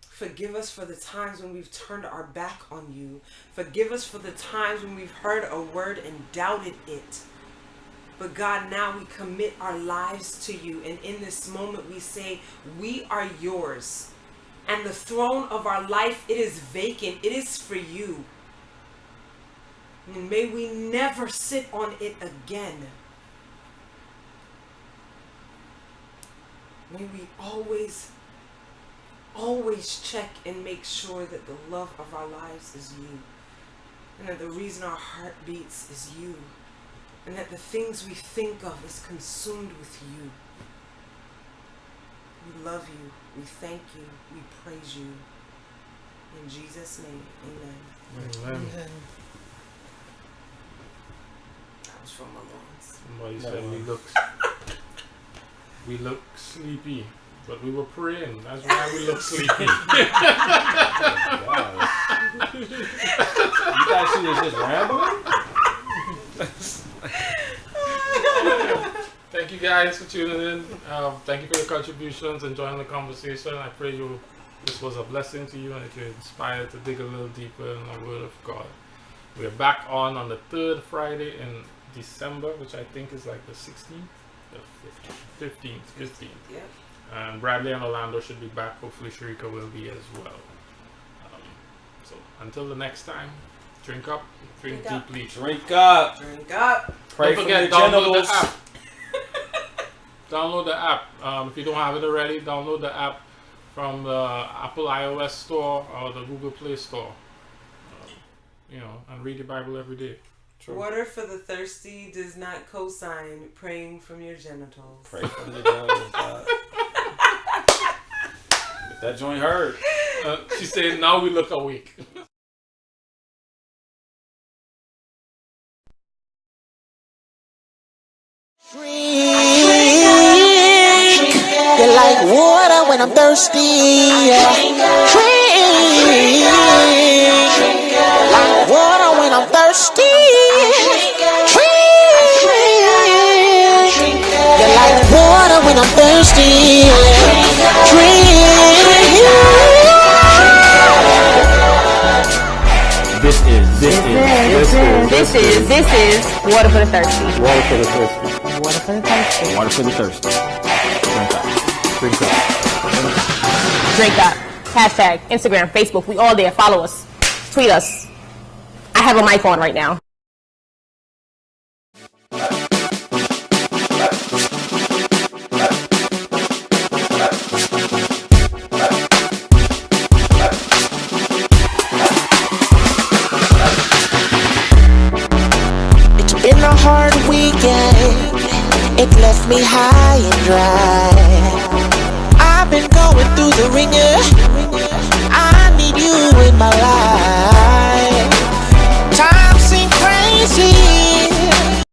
Forgive us for the times when we've turned our back on you. Forgive us for the times when we've heard a word and doubted it. But God, now we commit our lives to you. And in this moment we say, we are yours. And the throne of our life, it is vacant. It is for you. And may we never sit on it again. May we always check and make sure that the love of our lives is you. And that the reason our heart beats is you. And that the things we think of is consumed with you. We love you. We thank you. We praise you. In Jesus' name, amen. Amen. That was from my lungs. Somebody said we look sleepy, but we were praying. That's why we look sleepy. You guys see us just rambling? Thank you guys for tuning in. Thank you for your contributions and joining the conversation. I pray this was a blessing to you and that you're inspired to dig a little deeper in the Word of God. We're back on the third Friday in December, which I think is like the 16th, the 15th. Yep. And Bradley and Orlando should be back. Hopefully Sharika will be as well. So until the next time, drink up, drink deeply. Drink up. Drink up. Pray Don't for forget, your download genitals. the app. Download the app. If you don't have it already, download the app from the Apple iOS store or the Google Play store. And read your Bible every day. True. Water for the thirsty does not co-sign praying from your genitals. Pray for your genitals. God. If that joint hurt. She said, now we look awake. You're like water when I'm thirsty. Drink. Like water when I'm thirsty. Drink. You're like water when I'm thirsty. Drink. This is Water for the Thirsty. Water for the thirsty. Water for the Thirsty. Water for the thirsty. Drink up. Drink up. Drink up. Hashtag Instagram, Facebook. We all there. Follow us. Tweet us. I have a mic on right now. It's been a hard weekend. It left me high and dry. I've been going through the ringer.